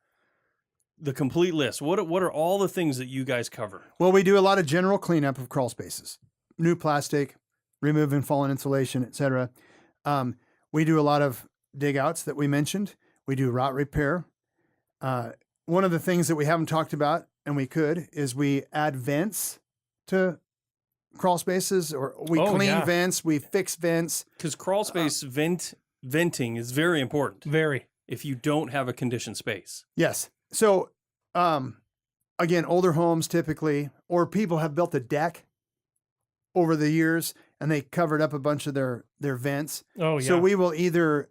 The complete list. What are all the things that you guys cover? Well, we do a lot of general cleanup of crawl spaces, new plastic, removing fallen insulation, etc. We do a lot of dig outs that we mentioned. We do rot repair. One of the things that we haven't talked about, and we could, is we add vents to crawl spaces, or we clean vents, we fix vents. Because crawl space venting is very important. Very. If you don't have a conditioned space. Yes. So, again, older homes typically, or people have built a deck over the years and they covered up a bunch of their vents. Oh, yeah. So we will either,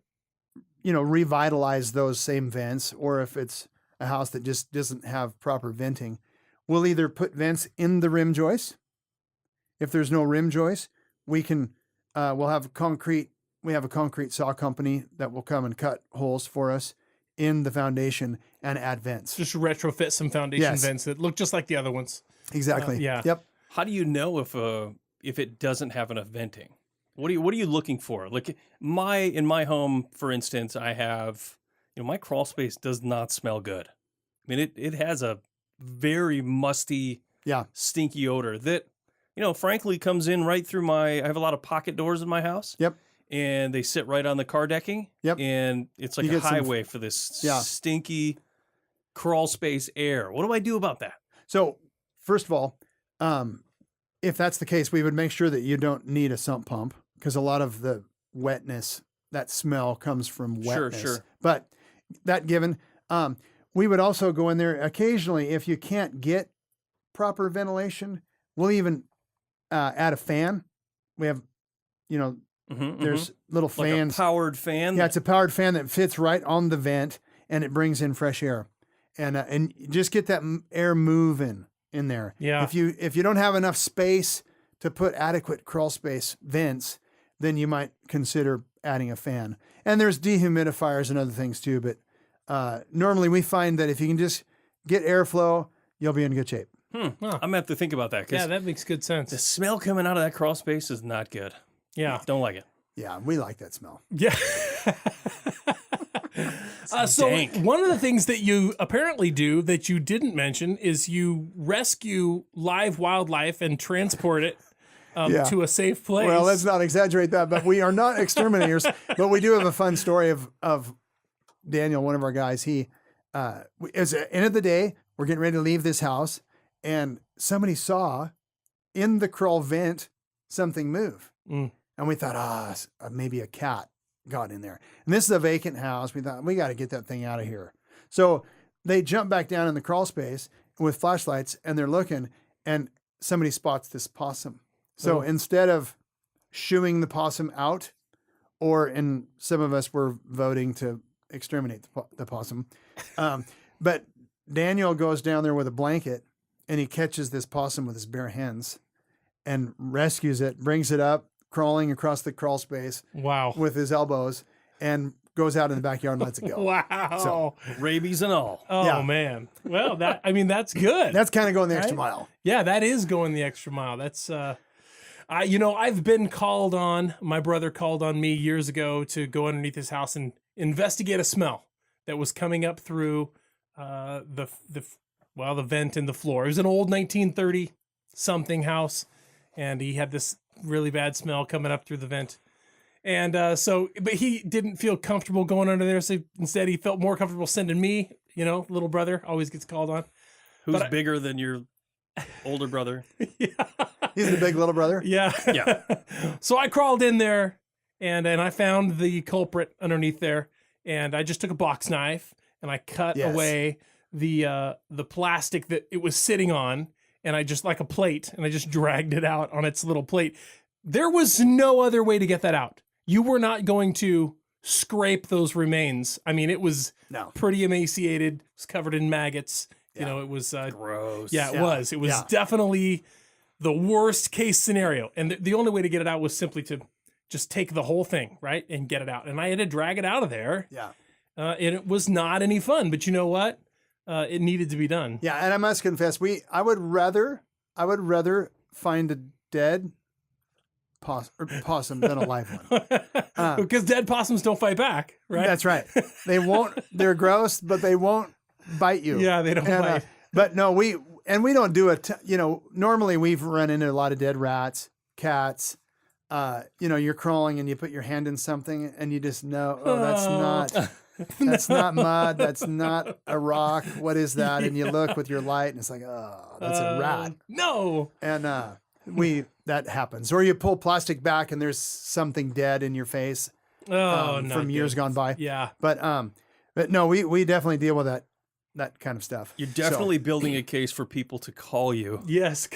revitalize those same vents, or if it's a house that just doesn't have proper venting, we'll either put vents in the rim joist. If there's no rim joist, we can, we'll have concrete. We have a concrete saw company that will come and cut holes for us in the foundation and add vents. Just retrofit some foundation vents that look just like the other ones. Exactly. Yeah. Yep. How do you know if it doesn't have enough venting? What are you looking for? Like in my home, for instance, I have, my crawl space does not smell good. I mean, it has a very musty, stinky odor that, frankly comes in right through I have a lot of pocket doors in my house. Yep. And they sit right on the car decking. Yep. And it's like a highway for this stinky crawl space air. What do I do about that? So, first of all, if that's the case, we would make sure that you don't need a sump pump, because a lot of the wetness, that smell comes from wetness. Sure. But that given, we would also go in there occasionally if you can't get proper ventilation. We'll even add a fan. We have, there's little fans. Like a powered fan? Yeah, it's a powered fan that fits right on the vent, and it brings in fresh air. And just get that air moving in there. Yeah. If you don't have enough space to put adequate crawl space vents, then you might consider adding a fan. And there's dehumidifiers and other things too, but normally we find that if you can just get airflow, you'll be in good shape. I'm gonna have to think about that. 'Cause Yeah, that makes good sense. the smell coming out of that crawl space is not good. Yeah. Don't like it. Yeah, we like that smell. Yeah. So dank. one of the things that you apparently do that you didn't mention is you rescue live wildlife and transport it Yeah. to a safe place. Well, let's not exaggerate that, but we are not exterminators. But we do have a fun story of Daniel, one of our guys. It was the end of the day. We're getting ready to leave this house, and somebody saw in the crawl vent something move. Mm. And we thought, maybe a cat got in there. And this is a vacant house. We thought, we got to get that thing out of here. So they jump back down in the crawl space with flashlights, and they're looking, and somebody spots this possum. So instead of shooing the possum out, and some of us were voting to exterminate the possum, but Daniel goes down there with a blanket, and he catches this possum with his bare hands and rescues it, brings it up, crawling across the crawl space Wow. with his elbows, and goes out in the backyard and lets it go. Wow. So- Rabies and all. Oh Yeah. man. Well, that's good. That's kind of going the extra Right? mile. Yeah, that is going the extra mile. That's I've been called on. My brother called on me years ago to go underneath his house and investigate a smell that was coming up through the vent in the floor. It was an old 1930 something house, and he had this really bad smell coming up through the vent. And but he didn't feel comfortable going under there, so instead he felt more comfortable sending me. Little brother always gets called on. Who's bigger than your older brother? Yeah. He's the big little brother. Yeah. Yeah. So I crawled in there and I found the culprit underneath there, and I just took a box knife and I cut Yes. away the plastic that it was sitting on, and I just like a plate, and I just dragged it out on its little plate. There was no other way to get that out. You were not going to scrape those remains. I mean, it was No. pretty emaciated. It was covered in maggots. Yeah. It was Gross. yeah, it Yeah. was. It was Yeah. definitely the worst case scenario. And the only way to get it out was simply to just take the whole thing, right, and get it out. And I had to drag it out of there. Yeah. And it was not any fun. But you know what? It needed to be done. Yeah. And I must confess, I would rather find a dead possum than a live one. Because dead possums don't fight back, right? That's right. They won't, they're gross, but they won't bite you. Yeah, they don't bite. But no, we don't do it. Normally we've run into a lot of dead rats, cats. You're crawling and you put your hand in something and you just know, that's not mud. That's not a rock. What is that? And you look with your light and it's like, oh, that's a rat. No. And that happens. Or you pull plastic back and there's something dead in your face from years gone by. Yeah. But no, we definitely deal with that kind of stuff. You're definitely building a case for people to call you, Yes.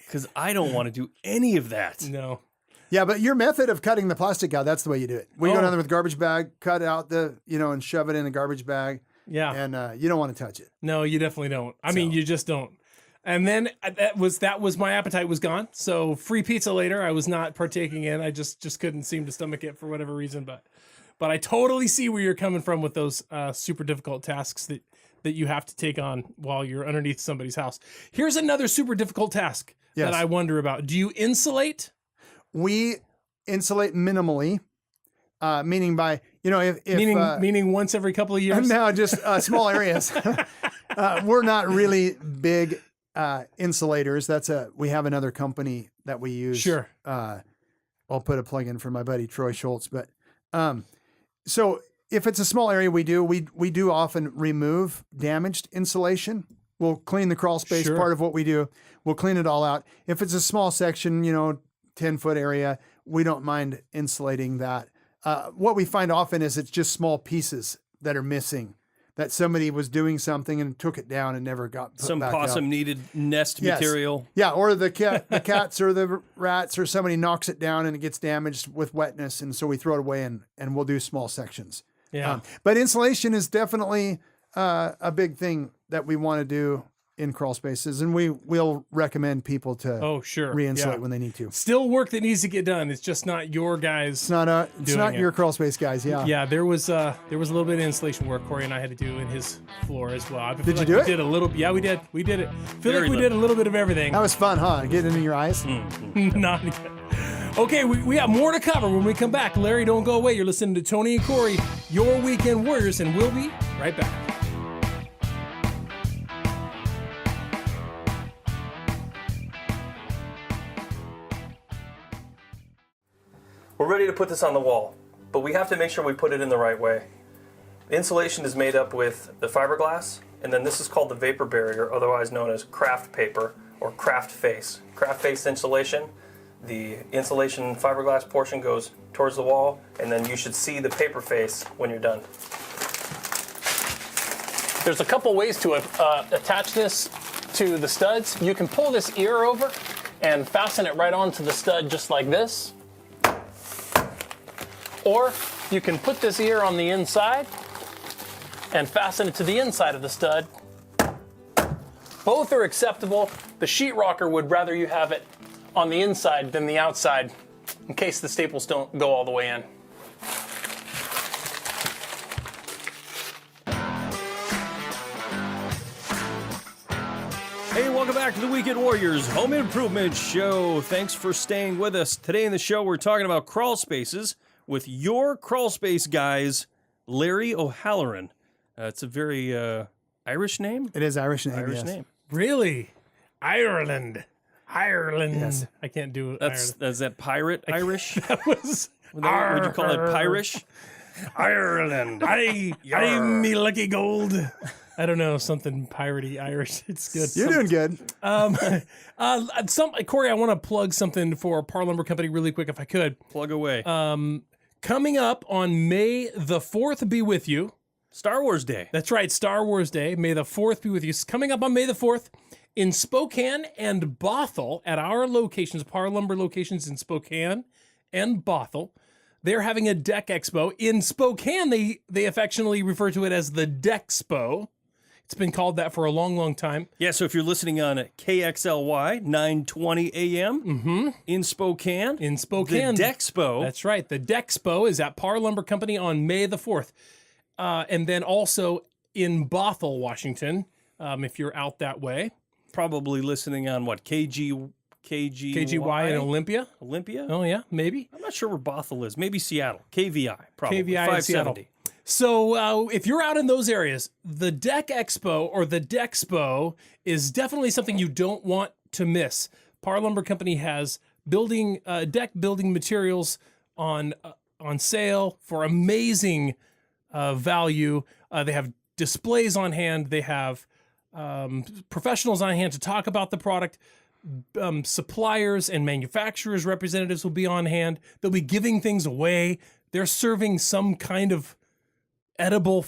because I don't want to do any of that. No. Yeah, but your method of cutting the plastic out, that's the way you do it. We go Oh. down there with a garbage bag, cut out and shove it in a garbage bag. Yeah. And you don't want to touch it. No, you definitely don't. I mean, you just don't. And then that was my appetite was gone. So free pizza later, I was not partaking in. I just couldn't seem to stomach it for whatever reason. But I totally see where you're coming from with those super difficult tasks that you have to take on while you're underneath somebody's house. Here's another super difficult task that I wonder about. Do you insulate? We insulate minimally, meaning by if meaning once every couple of years. No, just small areas. We're not really big insulators. We have another company that we use. Sure. I'll put a plug in for my buddy Troy Schultz. But so if it's a small area, we do often remove damaged insulation. We'll clean the crawl space. Sure. Part of what we do, we'll clean it all out. If it's a small section, 10-foot area, we don't mind insulating that. What we find often is it's just small pieces that are missing, that somebody was doing something and took it down and never got put Some back possum up. needed nest material. Yeah, or the cats or the rats or somebody knocks it down and it gets damaged with wetness, and so we throw it away and we'll do small sections. Yeah. But insulation is definitely a big thing that we want to do in crawl spaces, and we'll recommend people to Oh, sure. re-insulate Yeah. when they need to. Still work that needs to get done. It's just not your guys. It's not doing your it. crawl space guys. Yeah. Yeah, there was a little bit of insulation work Corey and I had to do in his floor as well. I feel Did you like do we it? Did a little. Yeah, we did. We did it. Feel Very like we did a little bit of everything. That was fun, huh? Getting into your eyes. Not yet. Okay, we have more to cover when we come back. Larry, don't go away. You're listening to Tony and Corey, your Weekend Warriors, and we'll be right back. We're ready to put this on the wall, but we have to make sure we put it in the right way. The insulation is made up with the fiberglass, and then this is called the vapor barrier, otherwise known as craft paper or craft face. Craft face insulation, the insulation fiberglass portion goes towards the wall, and then you should see the paper face when you're done. There's a couple ways to attach this to the studs. You can pull this ear over and fasten it right onto the stud just like this. Or you can put this ear on the inside and fasten it to the inside of the stud. Both are acceptable. The sheetrocker would rather you have it on the inside than the outside in case the staples don't go all the way in. Hey, welcome back to the Weekend Warriors Home Improvement Show. Thanks for staying with us. Today in the show, we're talking about crawl spaces with your crawl space guys, Larry O'Halloran. It's a very Irish name. It is Irish name. Irish yes. name. Really? Ireland. Yes. I can't do That's that pirate Irish. That was Would you call it Pirish? Ireland. I'm me lucky gold. I don't know, something piratey Irish. It's good. You're doing good. Corey, I want to plug something for Parr Lumber Company really quick if I could. Plug away. Coming up on May the 4th be with you. Star Wars Day. That's right, Star Wars Day. May the 4th be with you. Coming up on May the 4th in Spokane and Bothell at our locations, Parr Lumber locations in Spokane and Bothell. They're having a deck expo. In Spokane, they affectionately refer to it as the Dexpo. It's been called that for a long, long time. Yeah, so if you're listening on KXLY 920 AM in Spokane, In Spokane. the Dexpo. That's right. The Dexpo is at Parr Lumber Company on May the 4th. And then also in Bothell, Washington, if you're out that way. Probably listening on what, KGY KGY in Olympia. Olympia? Oh, yeah, maybe. I'm not sure where Bothell is. Maybe Seattle. KVI, probably. KVI in Seattle. 570. So if you're out in those areas, the Deck Expo or the Dexpo is definitely something you don't want to miss. Parr Lumber Company has deck building materials on sale for amazing value. They have displays on hand. They have professionals on hand to talk about the product. Suppliers and manufacturers representatives will be on hand. They'll be giving things away. They're serving some kind of edible,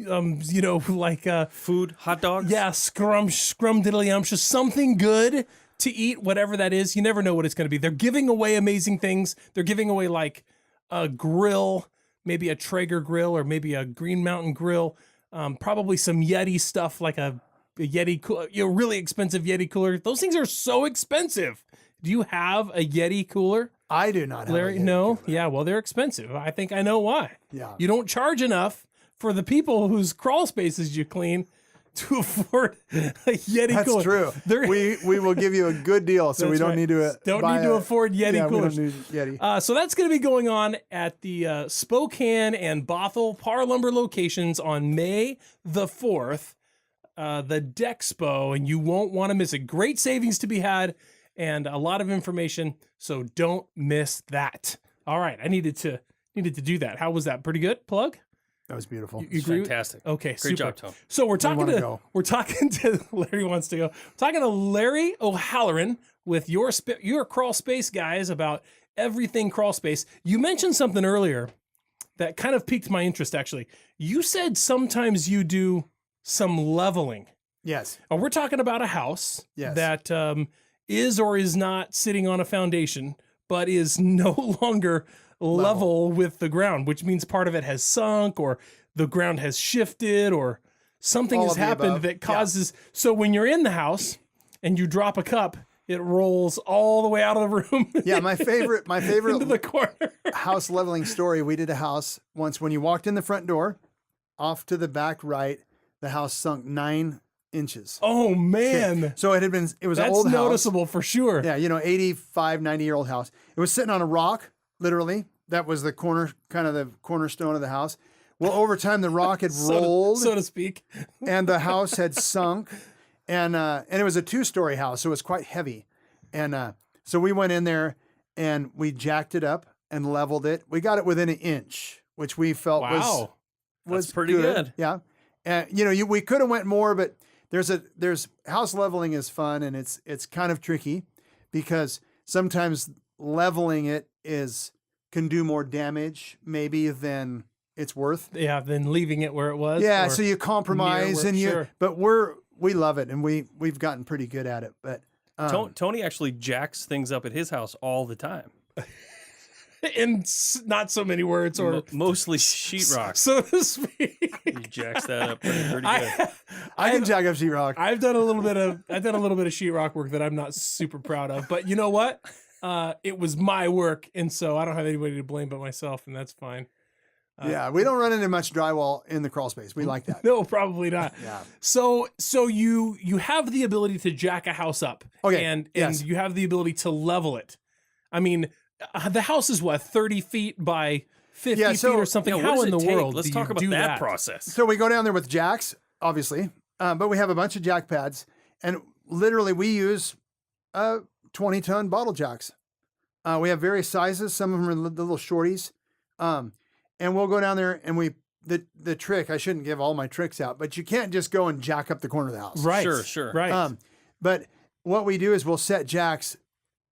like Food, hot dogs? yeah, scrum diddly something good to eat, whatever that is. You never know what it's going to be. They're giving away amazing things. They're giving away like a grill, maybe a Traeger grill or maybe a Green Mountain grill. Probably some Yeti stuff like a Yeti cooler, really expensive Yeti cooler. Those things are so expensive. Do you have a Yeti cooler? I do not have Larry, a Yeti no. cooler. Yeah, well, they're expensive. I think I know why. Yeah. You don't charge enough for the people whose crawl spaces you clean to afford a Yeti That's cooler. true. They're- We will give you a good deal, so we That's don't right. need to Don't need to afford Yeti yeah, coolers. We don't need Yeti. So that's going to be going on at the Spokane and Bothell Parr Lumber locations on May the 4th, the Dexpo, and you won't want to miss it. Great savings to be had and a lot of information, so don't miss that. All right, I needed to do that. How was that? Pretty good? Plug? That was beautiful. You agree? Fantastic. Okay, Great super. job, Tom. So we're talking wanna to go. Larry wants to go. Talking to Larry O'Halloran with your crawl space guys about everything crawl space. You mentioned something earlier that kind of piqued my interest. Actually, you said sometimes you do some leveling. Yes. We're talking about a house Yes. that is or is not sitting on a foundation, but is no longer level with the ground, which means part of it has sunk or the ground has shifted or something All has of the happened above. that causes. So when you're in the house and you drop a cup, it rolls all the way out of the room. Yeah, my favorite into the corner. house leveling story. We did a house once when you walked in the front door, off to the back right, the house sunk 9 inches. Oh man, So it was an that's old house. noticeable for sure. Yeah, 85, 90-year-old house. It was sitting on a rock, literally. That was the cornerstone of the house. Well, over time, the rock had rolled, so to speak. and the house had sunk, and it was a 2-story house, so it was quite heavy. And so we went in there and we jacked it up and leveled it. We got it within an inch, which we felt Wow. was That's pretty good. Yeah, and we could have went more, but there's house leveling is fun, and it's kind of tricky because sometimes leveling it can do more damage maybe than it's worth. Yeah, then leaving it where it was. Yeah, or so you compromise near where- and sure. but we love it, and we've gotten pretty good at it. But Tony actually jacks things up at his house all the time. in not so many words, or Mostly sheetrock. so to speak. He jacks that up pretty good. I can jack up sheetrock. I've done a little bit of sheetrock work that I'm not super proud of, but you know what? It was my work, and so I don't have anybody to blame but myself, and that's fine. Yeah, we don't run into much drywall in the crawl space. We like that. No, probably not. Yeah. So you have the ability to jack a house up, Okay, and yes. you have the ability to level it. I mean, the house is what, 30 feet by 50 Yeah, feet so- or something. Yeah, what How does in it the take? world? Let's do talk you about do that process. So we go down there with jacks, obviously, but we have a bunch of jack pads, and literally we use 20-ton bottle jacks. We have various sizes. Some of them are the little shorties, and we'll go down there and the trick. I shouldn't give all my tricks out, but you can't just go and jack up the corner of the house. Right. Sure. Right. But what we do is we'll set jacks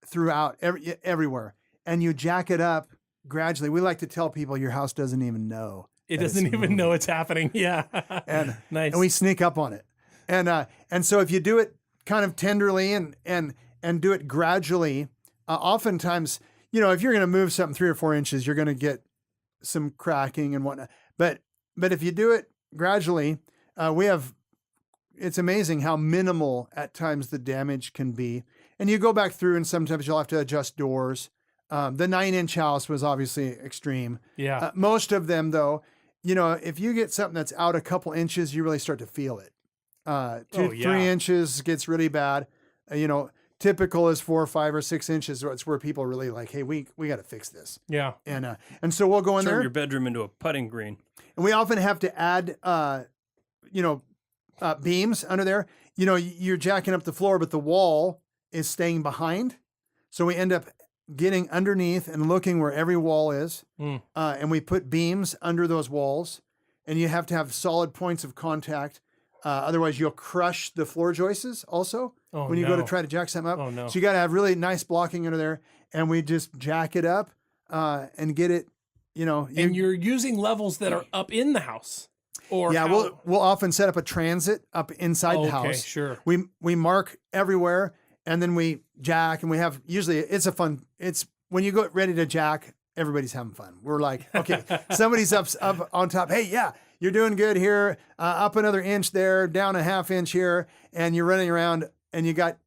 throughout everywhere, and you jack it up gradually. We like to tell people your house doesn't even know. it that it's doesn't even moving. know it's happening. Yeah. And nice. and we sneak up on it, and so if you do it kind of tenderly and do it gradually, oftentimes if you're going to move something 3 or 4 inches, you're going to get some cracking and whatnot. But if you do it gradually, it's amazing how minimal at times the damage can be. And you go back through, and sometimes you'll have to adjust doors. The 9-inch house was obviously extreme. yeah. Most of them, though, if you get something that's out a couple inches, you really start to feel it. 3 inches gets really bad. Typical is 4 or 5 or 6 inches. It's where people are really like, hey, we got to fix this. Yeah. And so we'll go in Turn there, your bedroom into a putting green. and we often have to add, beams under there. You're jacking up the floor, but the wall is staying behind. So we end up getting underneath and looking where every wall is. And we put beams under those walls, and you have to have solid points of contact. Otherwise, you'll crush the floor joists also when you go to try to jack something up. Oh, no. So you got to have really nice blocking under there, and we just jack it up and get it. And you're using levels that are up in the house, or yeah, how? we'll often set up a transit up inside the Okay, house. sure. We mark everywhere, and then we jack, and we have usually it's when you go ready to jack, everybody's having fun. We're like, okay, somebody's up on top. Hey, yeah, you're doing good here. Up another inch there, down a half inch here, and you're running around, and you got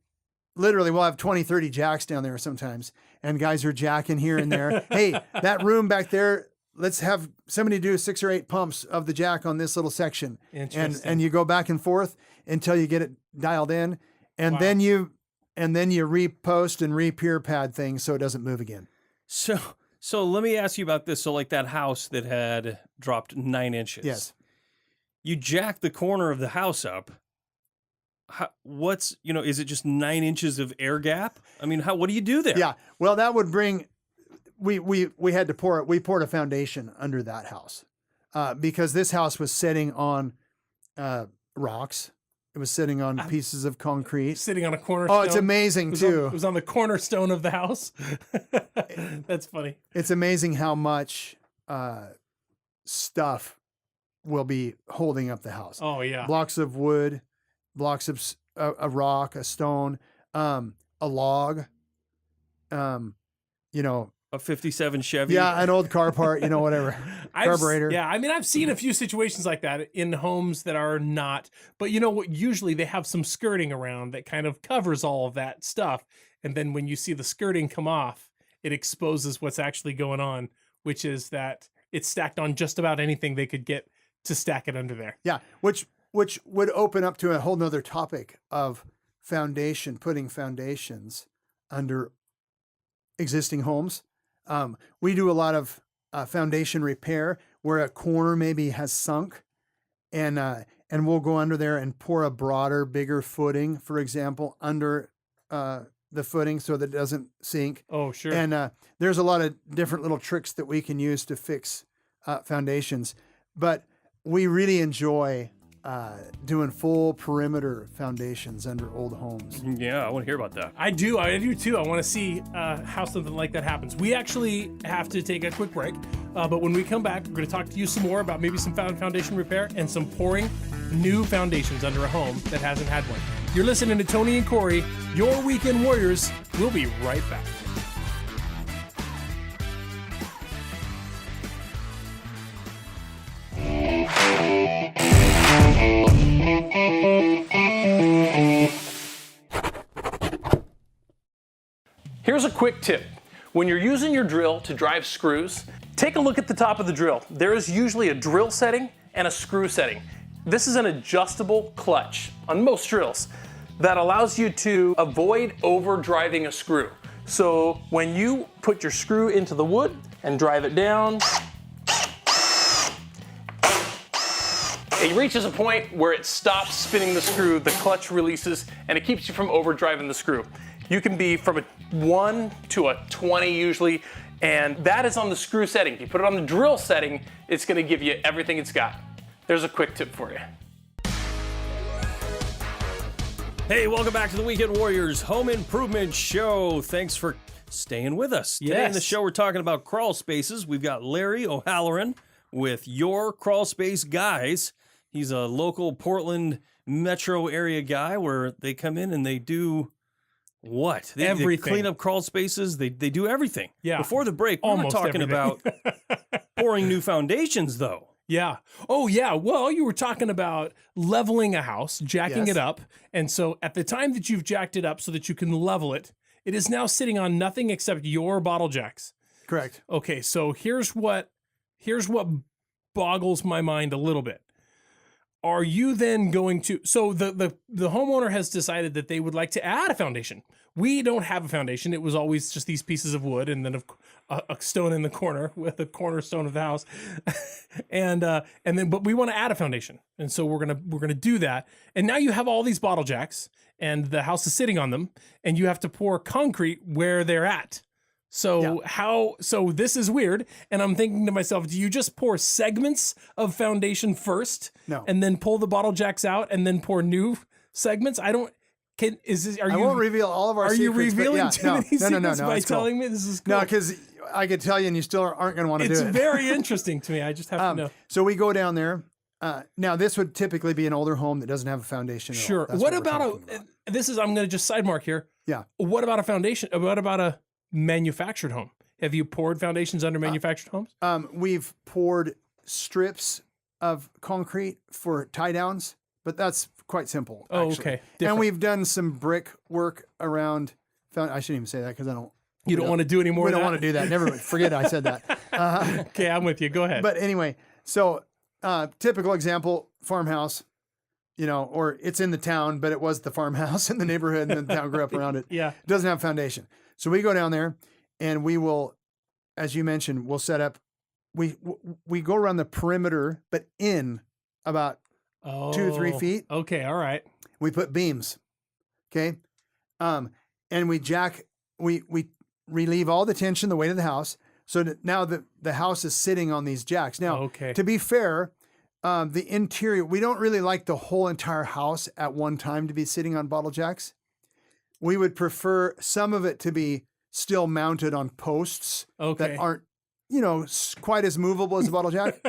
literally we'll have 20, 30 jacks down there sometimes, and guys are jacking here and there. Hey, that room back there, let's have somebody do 6 or 8 pumps of the jack on this little section. Interesting. And you go back and forth until you get it dialed in, and Wow. then you repost and re-pier pad things so it doesn't move again. So let me ask you about this. So like that house that had dropped 9 inches. Yes. You jack the corner of the house up. Is it just 9 inches of air gap? I mean, what do you do there? Yeah. Well, that would bring. We had to pour it. We poured a foundation under that house because this house was sitting on rocks. It was sitting on pieces of concrete. Sitting on a cornerstone. Oh, it's amazing too. It was on the cornerstone of the house. That's funny. It's amazing how much stuff will be holding up the house. Oh yeah. Blocks of wood, blocks of a rock, a stone, a log, a 57 Chevy. Yeah, an old car part, whatever. Carburetor. Yeah, I mean, I've seen a few situations like that in homes that are not, but you know what? Usually they have some skirting around that kind of covers all of that stuff. And then when you see the skirting come off, it exposes what's actually going on, which is that it's stacked on just about anything they could get to stack it under there. Yeah, which would open up to a whole nother topic of putting foundations under existing homes. We do a lot of foundation repair where a corner maybe has sunk, and we'll go under there and pour a broader, bigger footing, for example, under the footing so that it doesn't sink. Oh, sure. And there's a lot of different little tricks that we can use to fix foundations, but we really enjoy doing full perimeter foundations under old homes. Yeah, I want to hear about that. I do too. I want to see how something like that happens. We actually have to take a quick break, but when we come back, we're going to talk to you some more about maybe some foundation repair and some pouring new foundations under a home that hasn't had one. You're listening to Tony and Corey, your Weekend Warriors. We'll be right back. Here's a quick tip. When you're using your drill to drive screws, take a look at the top of the drill. There is usually a drill setting and a screw setting. This is an adjustable clutch on most drills that allows you to avoid overdriving a screw. So when you put your screw into the wood and drive it down, it reaches a point where it stops spinning the screw, the clutch releases, and it keeps you from overdriving the screw. You can be from a 1 to a 20 usually, and that is on the screw setting. If you put it on the drill setting, it's gonna give you everything it's got. There's a quick tip for you. Hey, welcome back to the Weekend Warriors Home Improvement Show. Thanks for staying with us. Today in the show, we're talking about crawl spaces. We've got Larry O'Halloran with Your Crawl Space Guys. He's a local Portland metro area guy where they come in and they do what? They clean up crawl spaces. They do everything. Yeah. Before the break, we were talking about pouring new foundations, though. Yeah. Oh, yeah. Well, you were talking about leveling a house, jacking it up. And so at the time that you've jacked it up so that you can level it, it is now sitting on nothing except your bottle jacks. Correct. Okay, so here's what boggles my mind a little bit. Are you then going to, so the homeowner has decided that they would like to add a foundation. We don't have a foundation. It was always just these pieces of wood and then a stone in the corner with the cornerstone of the house. but we want to add a foundation. And so we're going to do that. And now you have all these bottle jacks and the house is sitting on them and you have to pour concrete where they're at. So so this is weird. And I'm thinking to myself, do you just pour segments of foundation first? No. And then pull the bottle jacks out and then pour new segments? I won't, I won't reveal all of our secrets. Are you revealing too many secrets by telling me this is cool? No, because I could tell you and you still aren't going to want to do it. It's very interesting to me. I just have to know. So we go down there. Now this would typically be an older home that doesn't have a foundation at all. Sure. That's What about I'm going to just sidemark here. Yeah. What about a foundation? What about a manufactured home? Have you poured foundations under manufactured homes? We've poured strips of concrete for tie downs, but that's quite simple. Oh, actually. okay. And we've done some brick work around. I shouldn't even say that because I don't. You don't want to do any more. We don't want to do that. Never forget I said that. Okay, I'm with you. Go ahead. But anyway, so typical example, farmhouse, or it's in the town, but it was the farmhouse in the neighborhood and the town grew up around it. Yeah. It doesn't have foundation. So we go down there and we will, as you mentioned, we'll set up, we go around the perimeter, but in about 2 to 3 feet. Okay. All right. We put beams. Okay. And we relieve all the tension, the weight of the house. So that now the house is sitting on these jacks. Now, to be fair, the interior, we don't really like the whole entire house at one time to be sitting on bottle jacks. We would prefer some of it to be still mounted on posts that aren't, quite as movable as a bottle jack.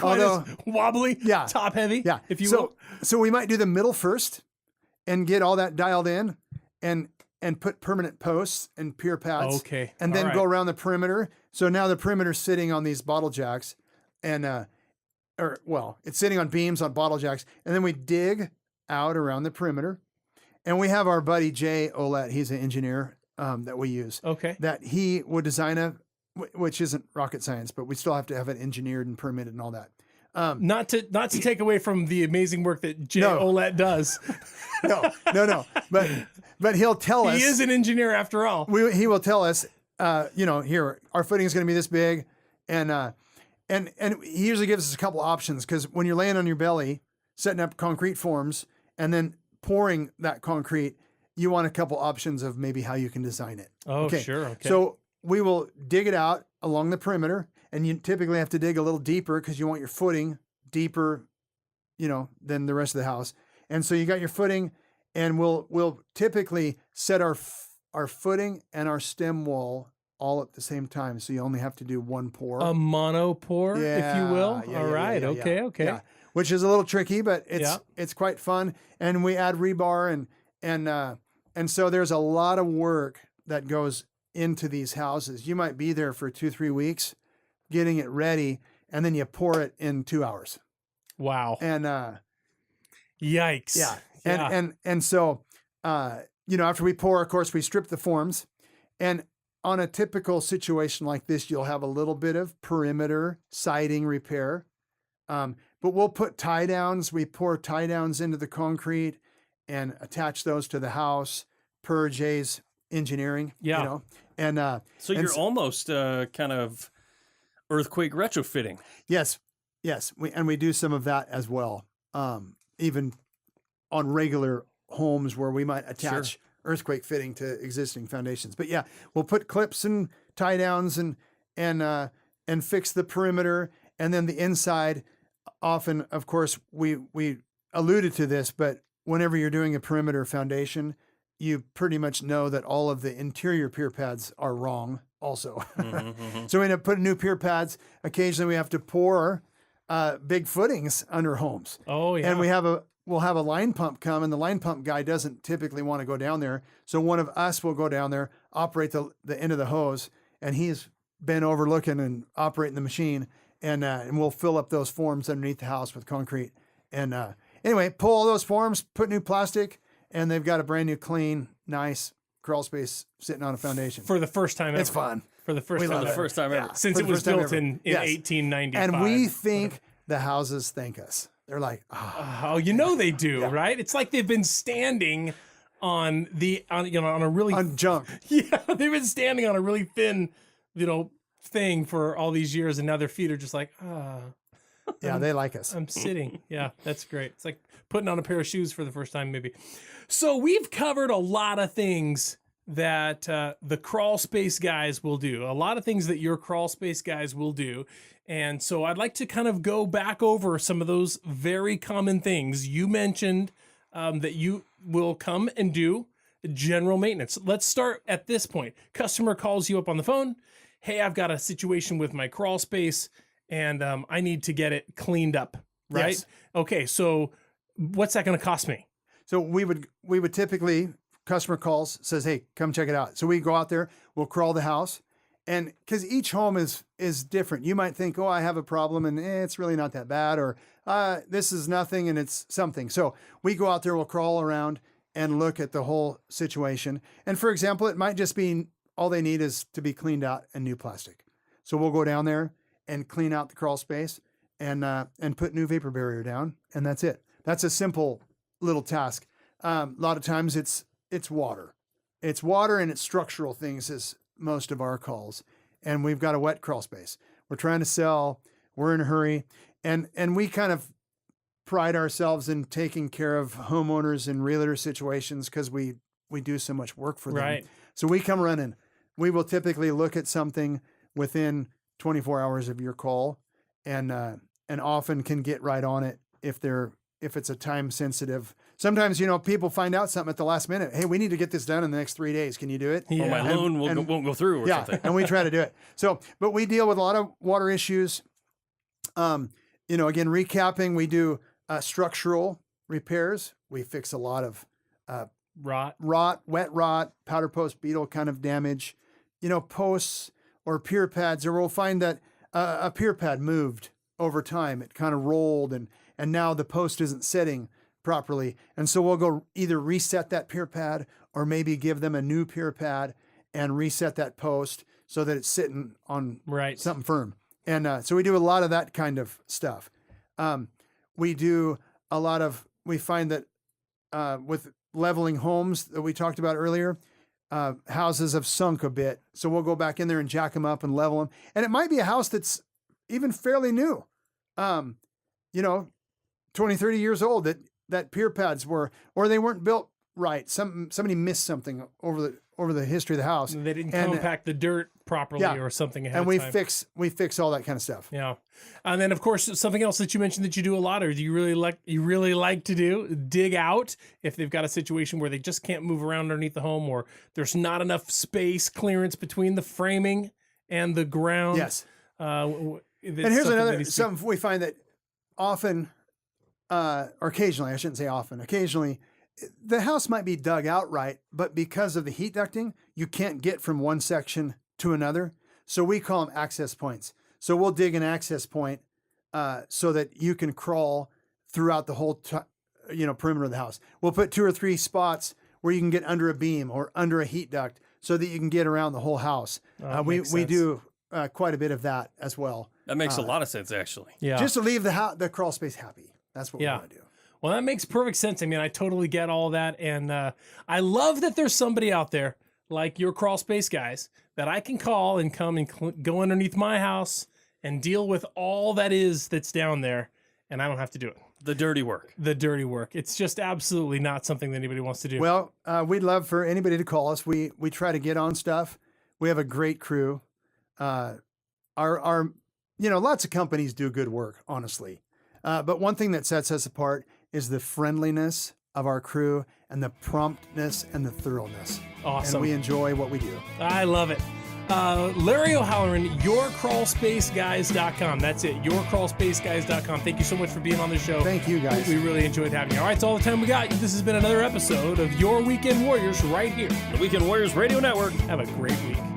Although wobbly, top heavy, if you will. So we might do the middle first and get all that dialed in. And and put permanent posts and pier pads. Okay. And then go around the perimeter. So now the perimeter's sitting on these bottle jacks and, it's sitting on beams on bottle jacks. And then we dig out around the perimeter. And we have our buddy Jay Olette. He's an engineer that we use. Okay. That he would design which isn't rocket science, but we still have to have it engineered and permitted and all that. Not to take away from the amazing work that Jay Olette does. No. But he'll tell us. He is an engineer after all. He will tell us, here, our footing is going to be this big. And he usually gives us a couple options, because when you're laying on your belly, setting up concrete forms and then pouring that concrete, you want a couple options of maybe how you can design it. Oh, sure. Okay. So we will dig it out along the perimeter, and you typically have to dig a little deeper because you want your footing deeper, than the rest of the house. And so you got your footing, and we'll typically set our footing and our stem wall all at the same time. So you only have to do one pour. A mono pour, if you will. All right. Okay. Yeah. Which is a little tricky, but it's quite fun. And we add rebar and so there's a lot of work that goes into these houses. You might be there for 2-3 weeks getting it ready, and then you pour it in 2 hours. Wow. And yikes. Yeah. And so after we pour, of course, we strip the forms. And on a typical situation like this, you'll have a little bit of perimeter siding repair. But we'll put tie downs. We pour tie downs into the concrete and attach those to the house per Jay's engineering. Yeah. So you're almost kind of earthquake retrofitting. Yes. We do some of that as well. Even on regular homes where we might attach earthquake fitting to existing foundations. But yeah, we'll put clips and tie downs and fix the perimeter, and then the inside. Often, of course, we alluded to this, but whenever you're doing a perimeter foundation, you pretty much know that all of the interior pier pads are wrong also. So we end up putting new pier pads. Occasionally we have to pour big footings under homes. Oh, yeah. And we'll have a line pump come, and the line pump guy doesn't typically want to go down there. So one of us will go down there, operate the end of the hose, and he's been overlooking and operating the machine. And we'll fill up those forms underneath the house with concrete. And anyway, pull all those forms, put new plastic, and they've got a brand new, clean, nice crawl space sitting on a foundation. For the first time ever. It's fun. For the first time ever. Yeah. Since it was built in 1895. And we think the houses thank us. They're like, oh, they do, right? It's like they've been standing on a really on junk. Yeah, they've been standing on a really thin, thing for all these years, and now their feet are just like, Yeah, they like us. I'm sitting. Yeah, that's great. It's like putting on a pair of shoes for the first time, maybe. So we've covered a lot of things that the Crawlspace guys will do, a lot of things that your Crawlspace guys will do. And so I'd like to kind of go back over some of those very common things. You mentioned that you will come and do general maintenance. Let's start at this point. Customer calls you up on the phone. Hey, I've got a situation with my Crawlspace, and I need to get it cleaned up, right? Yes. Okay, so what's that going to cost me? So we would typically, customer calls, says, hey, come check it out. So we go out there, we'll crawl the house. And because each home is different. You might think, oh, I have a problem and it's really not that bad, or this is nothing and it's something. So we go out there, we'll crawl around and look at the whole situation. And for example, it might just be all they need is to be cleaned out and new plastic. So we'll go down there and clean out the crawl space and put new vapor barrier down, and that's it. That's a simple little task. A lot of times it's water. It's water and it's structural things is most of our calls. And we've got a wet crawl space. We're trying to sell. We're in a hurry. And we kind of pride ourselves in taking care of homeowners in realtor situations because we do so much work for them. Right. So we come running. We will typically look at something within 24 hours of your call and often can get right on it if it's a time sensitive. Sometimes, people find out something at the last minute. Hey, we need to get this done in the next 3 days. Can you do it? Yeah. Or my loan won't go through or something. And we try to do it. So, but we deal with a lot of water issues. Again, recapping, we do structural repairs. We fix a lot of Rot. wet rot, powder post beetle kind of damage, posts or pier pads, or we'll find that a pier pad moved over time. It kind of rolled and now the post isn't sitting properly. And so we'll go either reset that pier pad or maybe give them a new pier pad and reset that post so that it's sitting on something firm. And so we do a lot of that kind of stuff. We find that with leveling homes that we talked about earlier, houses have sunk a bit. So we'll go back in there and jack them up and level them. And it might be a house that's even fairly new, 20, 30 years old that pier pads were, or they weren't built right. Somebody missed something over the history of the house. They didn't compact the dirt properly or something ahead of time. And we fix all that kind of stuff. Yeah. And then of course something else that you mentioned that you do a lot, or do you really like to do, dig out if they've got a situation where they just can't move around underneath the home, or there's not enough space clearance between the framing and the ground. Yes. And here's something we find that often, or occasionally, I shouldn't say often, occasionally, the house might be dug out right, but because of the heat ducting, you can't get from one section to another. So we call them access points. So we'll dig an access point so that you can crawl throughout the whole perimeter of the house. We'll put 2 or 3 spots where you can get under a beam or under a heat duct so that you can get around the whole house. We do quite a bit of that as well. That makes a lot of sense, actually. Yeah. Just to leave the crawl space happy. That's what we want to do. Well, that makes perfect sense. I mean, I totally get all that. And I love that there's somebody out there like your Crawlspace guys that I can call and come and go underneath my house and deal with all that's down there. And I don't have to do it. The dirty work. It's just absolutely not something that anybody wants to do. Well, we'd love for anybody to call us. We try to get on stuff. We have a great crew. Lots of companies do good work, honestly. But one thing that sets us apart is the friendliness of our crew and the promptness and the thoroughness. Awesome. And we enjoy what we do. I love it. Larry O'Halloran, yourcrawlspaceguys.com. That's it, yourcrawlspaceguys.com. Thank you so much for being on the show. Thank you, guys. We really enjoyed having you. All right, it's all the time we got. This has been another episode of Your Weekend Warriors right here. The Weekend Warriors Radio Network. Have a great week.